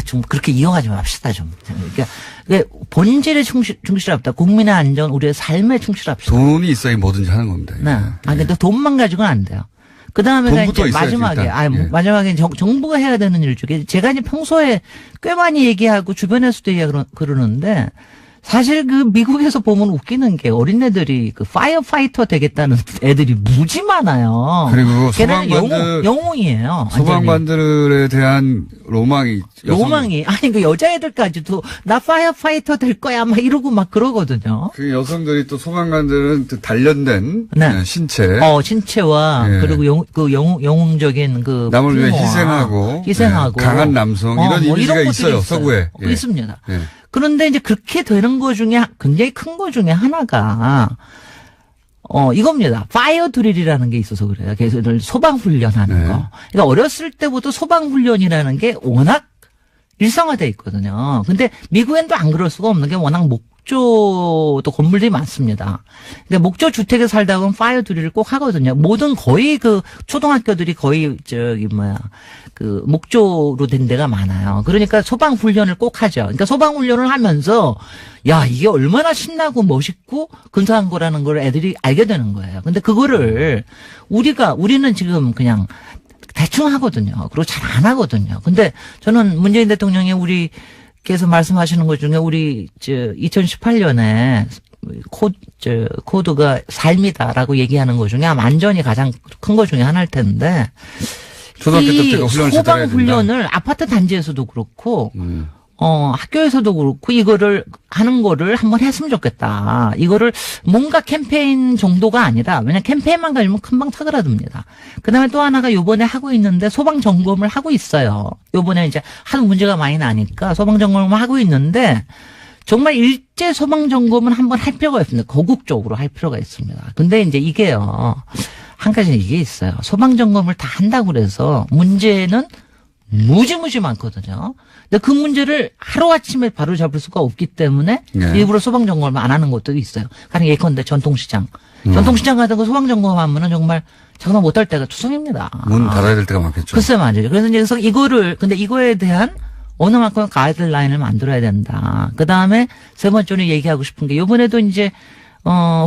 좀 그렇게 이용하지 맙시다 좀. 그러니까 본질에 충실합시다. 국민의 안전, 우리의 삶에 충실합시다. 돈이 있어야 뭐든지 하는 겁니다. 네. 근데 돈만 가지고는 안 돼요. 그 다음에가 돈부터 이제 있어야지, 마지막에, 일단. 예. 마지막에 정부가 해야 되는 일 중에 제가 이제 평소에 꽤 많이 얘기하고 주변에서도 얘기하고 그러는데 사실 그 미국에서 보면 웃기는 게 어린애들이 그 파이어파이터 되겠다는 애들이 무지 많아요. 그리고 걔네는 소방관들 영웅이에요. 소방관들에 대한 로망이 아니 그 여자애들까지도 나 파이어파이터 될 거야 막 이러고 막 그러거든요. 그 여성들이 또 소방관들은 또 단련된 네. 신체 신체와 예. 그리고 영웅적인 그 남을 위해 희생하고 예. 강한 남성 이런 이미지가 것들이 있어요. 서구에. 예. 있습니다. 예. 그런데 이제 그렇게 되는 거 중에 굉장히 큰 거 중에 하나가 이겁니다. 파이어 드릴이라는 게 있어서 그래요. 그래서 소방 훈련하는 네. 거. 그러니까 어렸을 때부터 소방 훈련이라는 게 워낙 일상화돼 있거든요. 근데 미국엔 또 안 그럴 수가 없는 게 워낙 목조도 건물들이 많습니다. 근데 목조 주택에 살다 보면 파이어 드릴을 꼭 하거든요. 거의 그 초등학교들이 거의 그 목조로 된 데가 많아요. 그러니까 소방 훈련을 꼭 하죠. 그러니까 소방 훈련을 하면서 야, 이게 얼마나 신나고 멋있고 근사한 거라는 걸 애들이 알게 되는 거예요. 근데 그거를 우리는 지금 그냥 대충 하거든요. 그리고 잘 안 하거든요. 근데 저는 문재인 대통령이 우리께서 말씀하시는 것 중에 2018년에 코드가 삶이다라고 얘기하는 것 중에 아마 안전이 가장 큰 것 중에 하나일 텐데 초등학교 때부터 훈련을 소방 훈련을 아파트 단지에서도 그렇고 학교에서도 그렇고 이거를 하는 거를 한번 했으면 좋겠다. 이거를 뭔가 캠페인 정도가 아니라 왜냐면 캠페인만 가지면 금방 사그라듭니다. 그다음에 또 하나가 요번에 하고 있는데 소방 점검을 하고 있어요. 요번에 이제 하도 문제가 많이 나니까 소방 점검을 하고 있는데 정말 일제 소방 점검은 한번 할 필요가 있습니다. 거국적으로 할 필요가 있습니다. 근데 이제 이게요. 한 가지는 이게 있어요. 소방 점검을 다 한다고 그래서 문제는 무지무지 많거든요. 근데 그 문제를 하루아침에 바로 잡을 수가 없기 때문에 네. 일부러 소방점검을 안 하는 것도 있어요. 가령 예컨대 전통시장. 전통시장 같은 거 소방점검하면은 정말 장난 못할 때가 투성입니다. 문 닫아야 될 때가 많겠죠. 글쎄 말이죠. 그래서 근데 이거에 대한 어느 만큼 가이드라인을 만들어야 된다. 그 다음에 세 번째로 얘기하고 싶은 게 이번에도 이제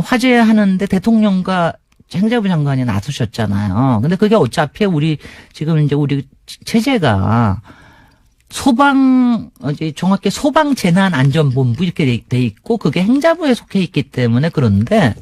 화제하는데 대통령과 행자부 장관이 나서셨잖아요. 근데 그게 어차피 우리 체제가 정확히 소방재난안전본부 이렇게 돼 있고 그게 행자부에 속해 있기 때문에 그런데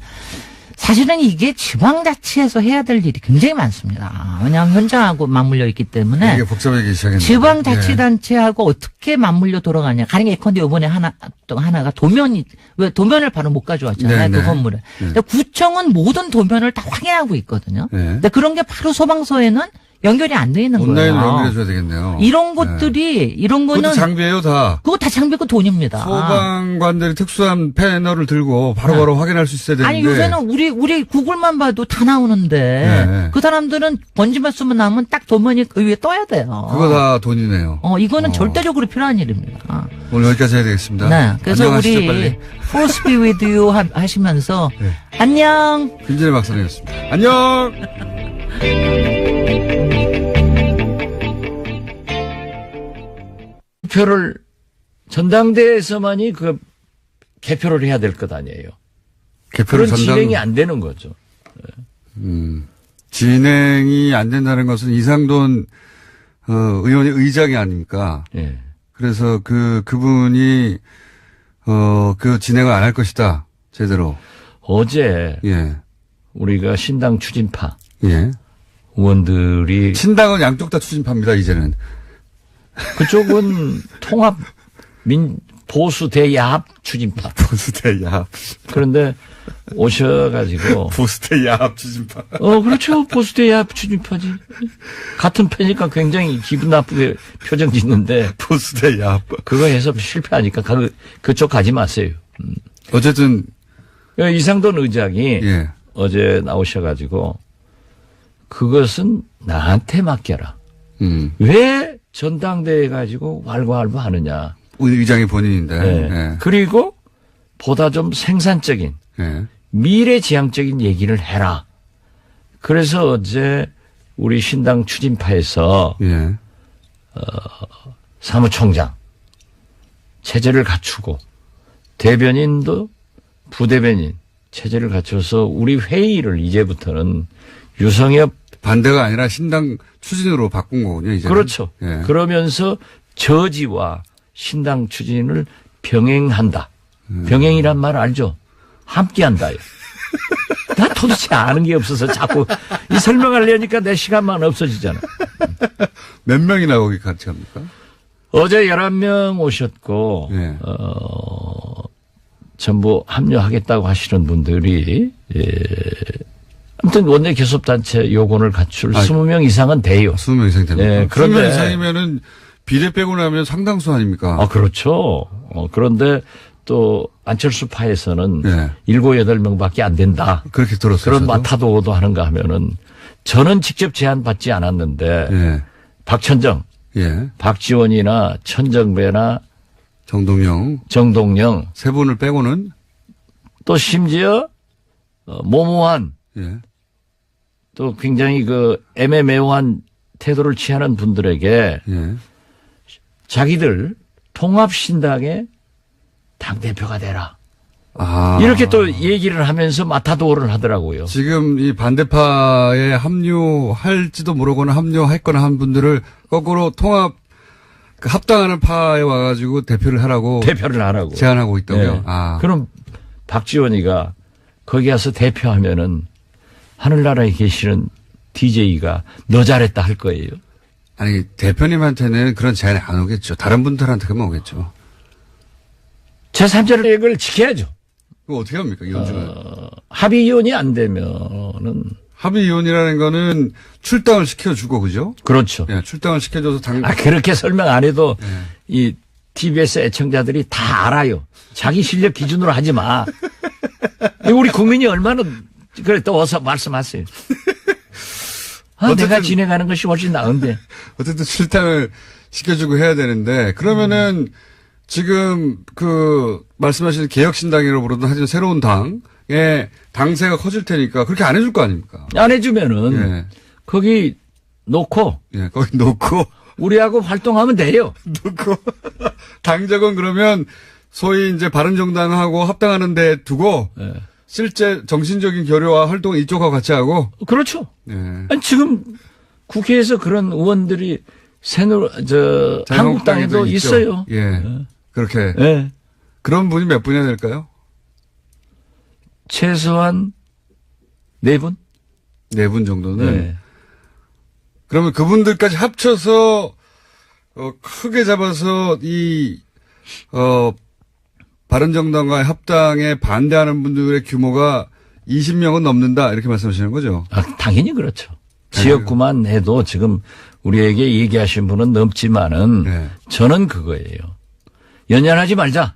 사실은 이게 지방자치에서 해야 될 일이 굉장히 많습니다. 왜냐하면 현장하고 맞물려 있기 때문에 이게 복잡하게 시작했는데 지방자치단체하고 어떻게 맞물려 돌아가냐. 가령 예컨대 이번에 하나가 도면을 바로 못 가져왔잖아요. 그 건물에. 근데 구청은 모든 도면을 다 확인하고 있거든요. 근데 그런 게 바로 소방서에는 연결이 안 돼 있는 온라인으로 거예요. 연결해줘야 되겠네요. 이런 것들이 이런 거는 그것도 장비예요, 다. 그거 다 장비고 돈입니다. 소방관들이 특수한 패널을 들고 바로바로 확인할 수 있어야 되는데. 아니 요새는 우리 구글만 봐도 다 나오는데 네. 그 사람들은 번지만 쓰면 나오면 딱 도면이 그 위에 떠야 돼요. 그거 다 돈이네요. 이거는 절대적으로 필요한 일입니다. 오늘 여기까지 해야 되겠습니다. 네. 그래서 안녕하시죠, 우리 빨리. Force be with you 하시면서 네. 안녕. 김진애 박사님이었습니다. 안녕! 투표를 전당대회에서만이 그 개표를 해야 될 것 아니에요. 개표를 그런 진행이 안 되는 거죠. 진행이 안 된다는 것은 이상돈 의원의 의장이 아닙니까? 예. 그래서 그분이 그 진행을 안 할 것이다. 제대로. 어제 예. 우리가 신당 추진파 예. 의원들이 신당은 양쪽 다 추진파입니다, 이제는. 그쪽은 통합 보수 대야합 추진파. 보수대 야합. 그런데 오셔가지고 보수대 야합 추진파. 그렇죠. 보수 대야합 추진파지. 같은 편이니까 굉장히 기분 나쁘게 표정 짓는데 보수대 야합. 그거 해서 실패하니까 그쪽 가지 마세요. 어쨌든. 이상돈 의장이 예. 어제 나오셔가지고 그것은 나한테 맡겨라. 왜 전당대회 가지고 왈가왈부 하느냐. 의장이 본인인데. 네. 예. 그리고 보다 좀 생산적인 예. 미래지향적인 얘기를 해라. 그래서 어제 우리 신당 추진파에서 예. 사무총장 체제를 갖추고 대변인도 부대변인 체제를 갖춰서 우리 회의를 이제부터는 유성엽 반대가 아니라 신당 추진으로 바꾼 거군요, 이제. 그렇죠. 예. 그러면서 저지와 신당 추진을 병행한다. 병행이란 말 알죠? 함께한다. 나 도대체 아는 게 없어서 자꾸 이 설명하려니까 내 시간만 없어지잖아. 몇 명이나 거기 같이 합니까? 어제 11명 오셨고 예. 전부 합류하겠다고 하시는 분들이 아무튼 원내 교섭단체 요건을 갖출 20명 이상은 돼요. 20명 이상 됩니다. 네, 그런데 20명 이상이면은 비례 빼고 나면 상당수 아닙니까? 그렇죠. 그런데 또 안철수파에서는 네. 7, 8명밖에 안 된다. 그렇게 들었어요. 그런 저도. 마타도도 하는가 하면은 저는 직접 제안 받지 않았는데 예. 박천정, 예. 박지원이나 천정배나 정동영. 정동영 세 분을 빼고는. 또 심지어 모모한 예. 또 굉장히 그 애매모호한 태도를 취하는 분들에게 예. 자기들 통합신당의 당대표가 되라. 아. 이렇게 또 얘기를 하면서 마타도를 하더라고요. 지금 이 반대파에 합류할지도 모르거나 합류했거나 한 분들을 거꾸로 통합, 합당하는 파에 와가지고 대표를 하라고. 대표를 하라고. 제안하고 있다고요? 네. 아. 그럼 박지원이가 거기 가서 대표하면은 하늘나라에 계시는 DJ가 너 잘했다 할 거예요. 아니, 대표님한테는 그런 제안이 안 오겠죠. 다른 분들한테만 오겠죠. 제3자 계획을 지켜야죠. 그거 어떻게 합니까, 이혼주는? 합의이혼이 안 되면은. 합의이혼이라는 거는 출당을 시켜주고, 그죠? 그렇죠. 예, 출당을 시켜줘서 그렇게 설명 안 해도 네. 이 TBS 애청자들이 다 알아요. 자기 실력 기준으로 하지 마. 우리 국민이 얼마나, 그래, 또 어서 말씀하세요. 내가 진행하는 것이 훨씬 나은데. 어쨌든 출당을 시켜주고 해야 되는데, 그러면은 지금 말씀하신 개혁신당이라고 부르던 하여튼 새로운 당에 당세가 커질 테니까 그렇게 안 해줄 거 아닙니까? 안 해주면은 예. 거기 놓고 예, 거기 놓고. 우리하고 활동하면 돼요. 놓고. 당적은 그러면 소위 이제 바른정당하고 합당하는 데 두고 예. 실제 정신적인 교류와 활동은 이쪽하고 같이 하고. 그렇죠. 예. 아니, 지금 국회에서 그런 의원들이 한국당에도 있죠. 있어요. 예. 그렇게. 예. 그런 분이 몇 분이나 될까요? 최소한 4분? 4분 정도는. 네. 그러면 그분들까지 합쳐서 크게 잡아서 바른정당과의 합당에 반대하는 분들의 규모가 20명은 넘는다 이렇게 말씀하시는 거죠? 당연히 그렇죠. 지역구만 해도 지금 우리에게 얘기하신 분은 넘지만은 네. 저는 그거예요. 연연하지 말자.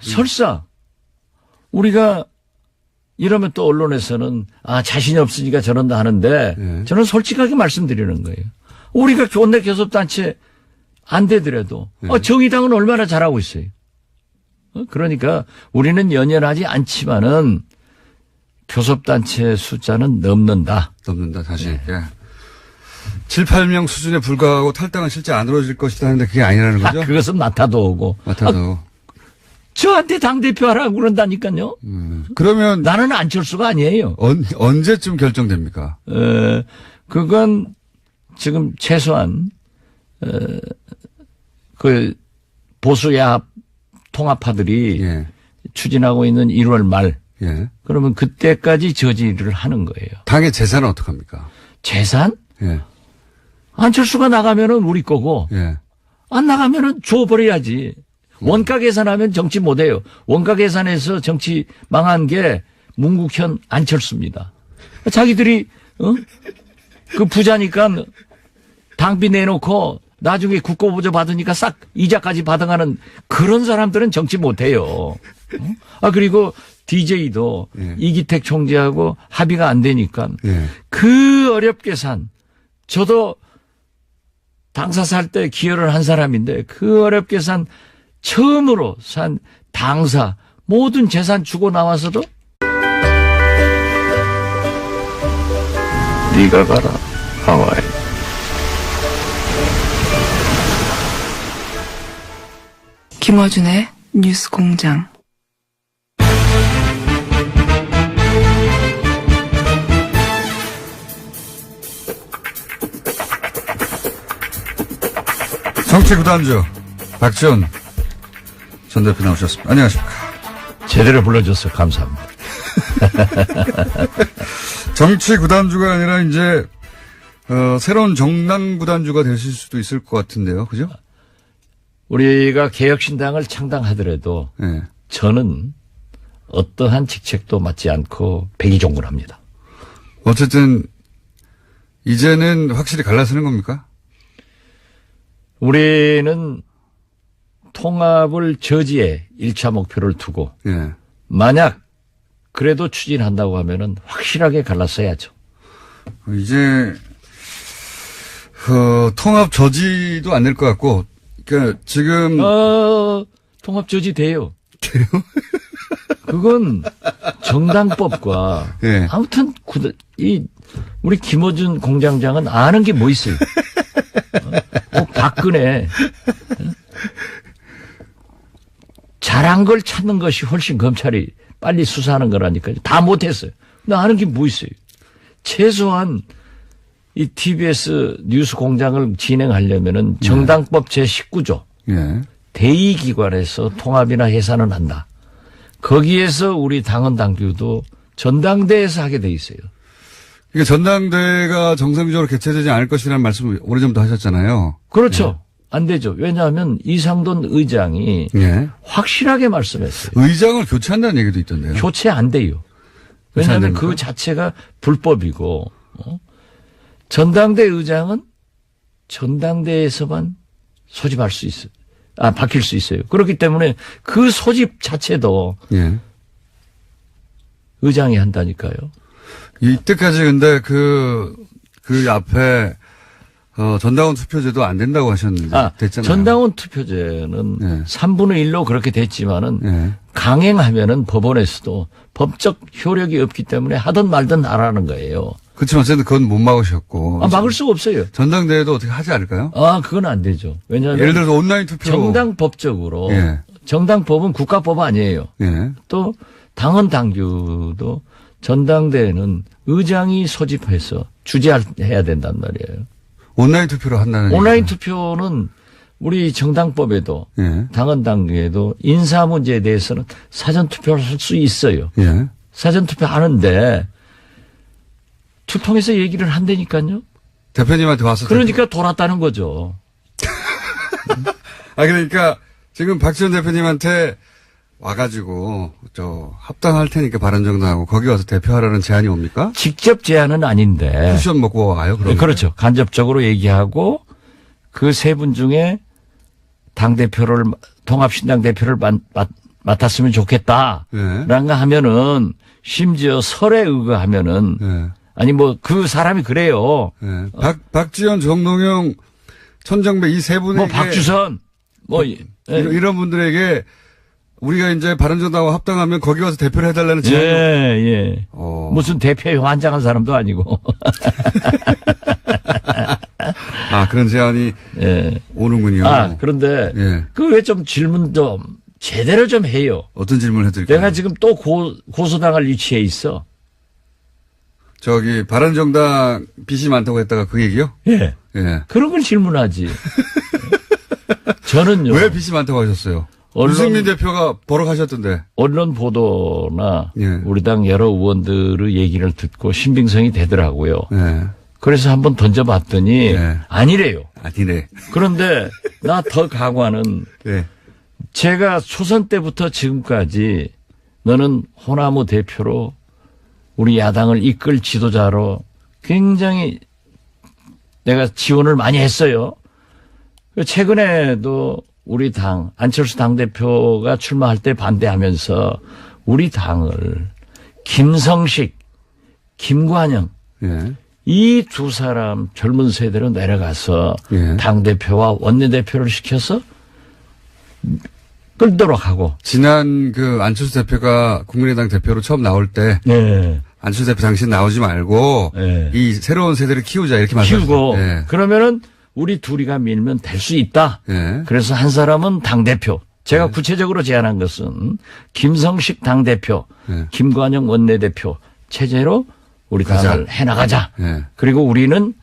설사 우리가 이러면 또 언론에서는 자신이 없으니까 저런다 하는데 네. 저는 솔직하게 말씀드리는 거예요. 우리가 원내 교섭단체 안 되더라도 정의당은 얼마나 잘하고 있어요. 그러니까 우리는 연연하지 않지만은 교섭단체 숫자는 넘는다. 넘는다, 자신 있게. 7, 8명 수준에 불과하고 탈당은 실제 안 이루어질 것이다 하는데 그게 아니라는 거죠? 그것은 맡아도 오고. 맡아도. 저한테 당대표 하라고 그런다니까요. 그러면 나는 안철수가 아니에요. 언제쯤 결정됩니까? 그건 지금 최소한 그 보수야 통합파들이 예. 추진하고 있는 1월 말. 예. 그러면 그때까지 저지를 하는 거예요. 당의 재산은 어떡합니까? 재산? 예. 안철수가 나가면은 우리 거고 예. 안 나가면은 줘버려야지. 원가 계산하면 정치 못해요. 원가 계산해서 정치 망한 게 문국현 안철수입니다. 자기들이 그 부자니까 당비 내놓고 나중에 국고보조 받으니까 싹 이자까지 받아가는 그런 사람들은 정치 못해요. 그리고 DJ도 예. 이기택 총재하고 합의가 안 되니까 예. 그 어렵게 산 저도 당사 살 때 기여를 한 사람인데 그 어렵게 산 처음으로 산 당사 모든 재산 주고 나와서도 네가 가라 하와이. 김어준의 뉴스 공장. 정치 구단주 박지원 전 대표 나오셨습니다. 안녕하십니까. 제대로 불러줘서 감사합니다. 정치 구단주가 아니라 이제 새로운 정당 구단주가 되실 수도 있을 것 같은데요. 그죠? 우리가 개혁신당을 창당하더라도 네. 저는 어떠한 직책도 맡지 않고 백의종군합니다. 어쨌든 이제는 확실히 갈라서는 겁니까? 우리는 통합을 저지에 1차 목표를 두고 예. 만약 그래도 추진한다고 하면은 확실하게 갈라서야죠. 이제 통합 저지도 안 될 것 같고, 그러니까 지금 통합 저지 돼요. 돼요? 그건 정당법과 예. 아무튼 우리 김어준 공장장은 아는 게 뭐 있어요? 박근혜 잘한 걸 찾는 것이 훨씬 검찰이 빨리 수사하는 거라니까요. 다 못했어요. 나 아는 게 뭐 있어요? 최소한 이 TBS 뉴스 공장을 진행하려면은 정당법 제19조 예. 대의기관에서 통합이나 해산은 한다. 거기에서 우리 당헌 당규도 전당대회에서 하게 돼 있어요. 이게 전당대회가 정상적으로 개최되지 않을 것이라는 말씀을 오래전부터 하셨잖아요. 그렇죠. 안 되죠. 왜냐하면 이상돈 의장이 예. 확실하게 말씀했어요. 의장을 교체한다는 얘기도 있던데요. 교체 안 돼요. 교체 안 왜냐하면 됩니까? 그 자체가 불법이고 전당대 의장은 전당대에서만 소집할 수 있어요. 바뀔 수 있어요. 그렇기 때문에 그 소집 자체도 예. 의장이 한다니까요. 이때까지 근데 그 앞에 전당원 투표제도 안 된다고 하셨는데 됐잖아요. 전당원 투표제는 네. 3분의 1로 그렇게 됐지만은 네. 강행하면은 법원에서도 법적 효력이 없기 때문에 하든 말든 하라는 거예요. 그렇지만 어쨌든 그건 못 막으셨고. 막을 수가 없어요. 전당대회도 어떻게 하지 않을까요? 그건 안 되죠. 왜냐하면 예를 들어서 온라인 투표. 정당법적으로 예. 정당법은 국가법 아니에요. 예. 또 당헌 당규도 전당대회는 의장이 소집해서 주재해야 된단 말이에요. 온라인 투표로 한다는. 온라인 얘기죠. 투표는 우리 정당법에도 예. 당헌 당규에도 인사 문제에 대해서는 사전 투표를 할 수 있어요. 예. 사전 투표 하는데 투통해서 얘기를 한다니까요. 대표님한테 와서. 그러니까 돌았다는 거죠. 그러니까 지금 박지원 대표님한테 와가지고 합당할 테니까 바른정당하고 거기 와서 대표하라는 제안이 옵니까? 직접 제안은 아닌데. 쿠션 먹고 와요, 그러면? 그렇죠. 간접적으로 얘기하고 그 세 분 중에 당대표를, 통합신당 대표를 맡았으면 좋겠다. 네. 라는 하면은 심지어 설에 의거하면은 네. 아니 뭐 그 사람이 그래요. 네. 박지원, 정동영, 천정배 이 세 분에게 뭐 박주선 뭐 이런 분들에게 우리가 이제 바른정당과 합당하면 거기 와서 대표를 해달라는 제안이 예. 무슨 대표에 환장한 사람도 아니고. 그런 제안이 오는군요. 그런데 예. 그 왜 좀 질문 좀 제대로 좀 해요. 어떤 질문을 해드릴까요? 내가 지금 또 고소당할 위치에 있어. 바른정당 빚이 많다고 했다가 그 얘기요? 예. 예. 그런 걸 질문하지. 저는요. 왜 빚이 많다고 하셨어요? 유승민 대표가 벌어가셨던데. 언론 보도나 예. 우리 당 여러 의원들의 얘기를 듣고 신빙성이 되더라고요. 예. 그래서 한번 던져봤더니 예. 아니래요. 아니래. 그런데 나 더 각오하는 예. 제가 초선 때부터 지금까지 너는 호남우 대표로 우리 야당을 이끌 지도자로 굉장히 내가 지원을 많이 했어요. 최근에도 우리 당, 안철수 당대표가 출마할 때 반대하면서 우리 당을 김성식, 김관영, 예. 이 두 사람 젊은 세대로 내려가서 예. 당대표와 원내대표를 시켜서 끌도록 하고. 지난 안철수 대표가 국민의당 대표로 처음 나올 때. 네. 안철수 대표 당신 나오지 말고. 네. 이 새로운 세대를 키우자 이렇게 말씀하셨어요. 키우고. 예. 그러면은 우리 둘이가 밀면 될 수 있다. 예. 그래서 한 사람은 당대표. 제가 구체적으로 제안한 것은 김성식 당대표, 김관영 원내대표 체제로 우리 당을 해나가자. 예. 그리고 우리는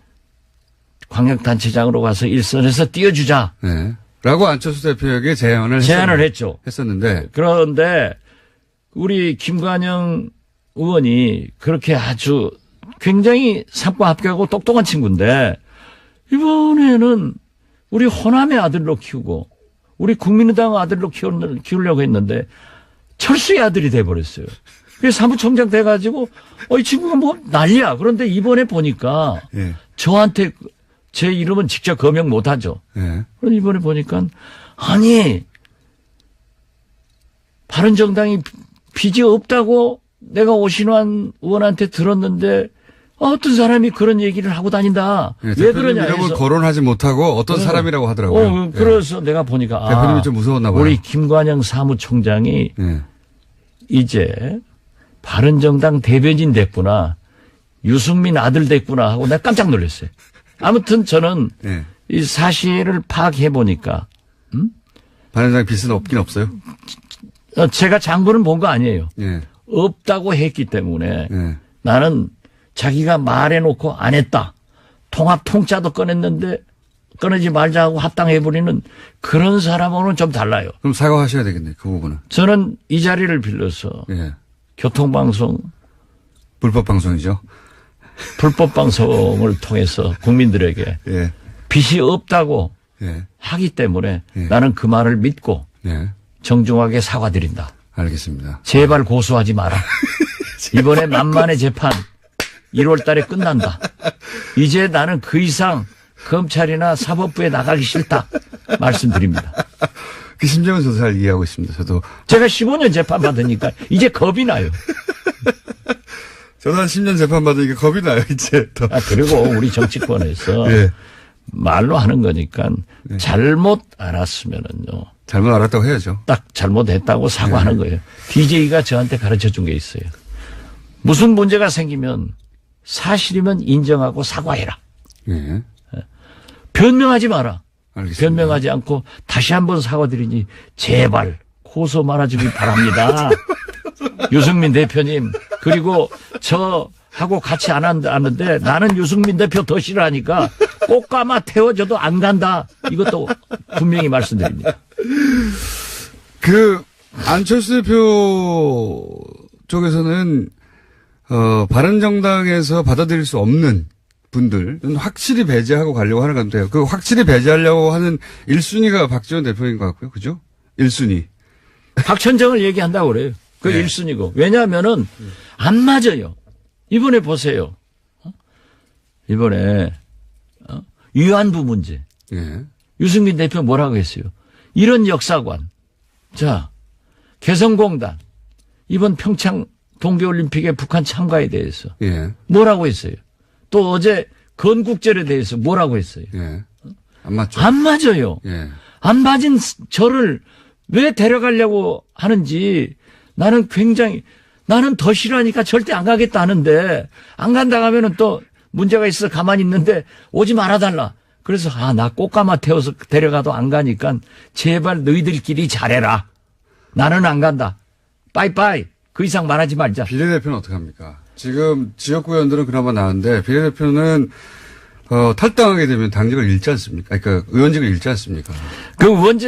광역단체장으로 가서 일선에서 띄워주자. 예. 라고 안철수 대표에게 제안을 했죠. 했었는데. 그런데 우리 김관영 의원이 그렇게 아주 굉장히 상과 합격하고 똑똑한 친구인데 이번에는 우리 호남의 아들로 키우고 우리 국민의당 아들로 키우려고 했는데 철수의 아들이 돼버렸어요. 그래서 사무총장 돼가지고 이 친구가 뭐 난리야. 그런데 이번에 보니까 예. 저한테 제 이름은 직접 거명 못하죠. 예. 그런데 이번에 보니까 아니 바른정당이 빚이 없다고 내가 오신환 의원한테 들었는데 어떤 사람이 그런 얘기를 하고 다닌다. 예, 왜 그러냐 이름을 해서 거론하지 못하고 어떤 사람이라고 하더라고요. 그래서 내가 보니까 대표님이 좀 무서웠나 봐요. 우리 김관영 사무총장이 예. 이제 바른정당 대변인 됐구나. 유승민 아들 됐구나 하고 내가 깜짝 놀랐어요. 아무튼 저는 예. 이 사실을 파악해 보니까 바른정당 빚은 없긴 없어요. 제가 장부는 본 거 아니에요. 예. 없다고 했기 때문에 예. 나는 자기가 말해놓고 안 했다. 통합 통짜도 꺼냈는데 꺼내지 말자 하고 합당해버리는 그런 사람하고는 좀 달라요. 그럼 사과하셔야 되겠네, 그 부분은. 저는 이 자리를 빌려서 예. 교통방송, 불법 방송이죠. 불법 방송을 통해서 국민들에게 예. 빚이 없다고 예. 하기 때문에 예. 나는 그 말을 믿고 예. 정중하게 사과드린다. 알겠습니다. 제발 고소하지 마라. 이번에 만만의 재판 1월 달에 끝난다. 이제 나는 그 이상 검찰이나 사법부에 나가기 싫다. 말씀드립니다. 그 심정은 저도 잘 이해하고 있습니다. 저도. 제가 15년 재판 받으니까 이제 겁이 나요. 저도 한 10년 재판 받으니까 겁이 나요, 이제. 더. 그리고 우리 정치권에서 예. 말로 하는 거니까 잘못 알았으면은요. 잘못 알았다고 해야죠. 딱 잘못했다고 사과하는 거예요. DJ가 저한테 가르쳐 준 게 있어요. 무슨 문제가 생기면 사실이면 인정하고 사과해라. 예. 변명하지 마라. 알겠습니다. 변명하지 않고 다시 한번 사과드리니 제발 고소 말아주길 바랍니다. 유승민 대표님 그리고 저하고 같이 안 왔는데 나는 유승민 대표 더 싫어하니까 꽃가마 태워줘도 안 간다. 이것도 분명히 말씀드립니다. 안철수 대표 쪽에서는 바른정당에서 받아들일 수 없는 분들은 확실히 배제하고 가려고 하는 것 같아요. 그 확실히 배제하려고 하는 1순위가 박지원 대표인 것 같고요. 그죠? 1순위. 박천정을 얘기한다고 그래요. 그 네. 1순위고. 왜냐하면은 안 맞아요. 이번에 보세요. 이번에 위안부 문제. 예. 유승민 대표 뭐라고 했어요? 이런 역사관. 자, 개성공단. 이번 평창 동계올림픽에 북한 참가에 대해서 예. 뭐라고 했어요? 또 어제 건국절에 대해서 뭐라고 했어요? 예. 안 맞죠? 안 맞아요. 예. 안 맞은 저를 왜 데려가려고 하는지 나는 더 싫어하니까 절대 안 가겠다 하는데 안 간다 하면은 또 문제가 있어 가만히 있는데 오지 말아달라. 그래서 나 꽃가마 태워서 데려가도 안 가니까 제발 너희들끼리 잘해라. 나는 안 간다. 빠이빠이. 그 이상 말하지 말자. 비례대표는 어떻게 합니까? 지금 지역구 의원들은 그나마 나은데 비례대표는 탈당하게 되면 당직을 잃지 않습니까? 그러니까 의원직을 잃지 않습니까? 그 원제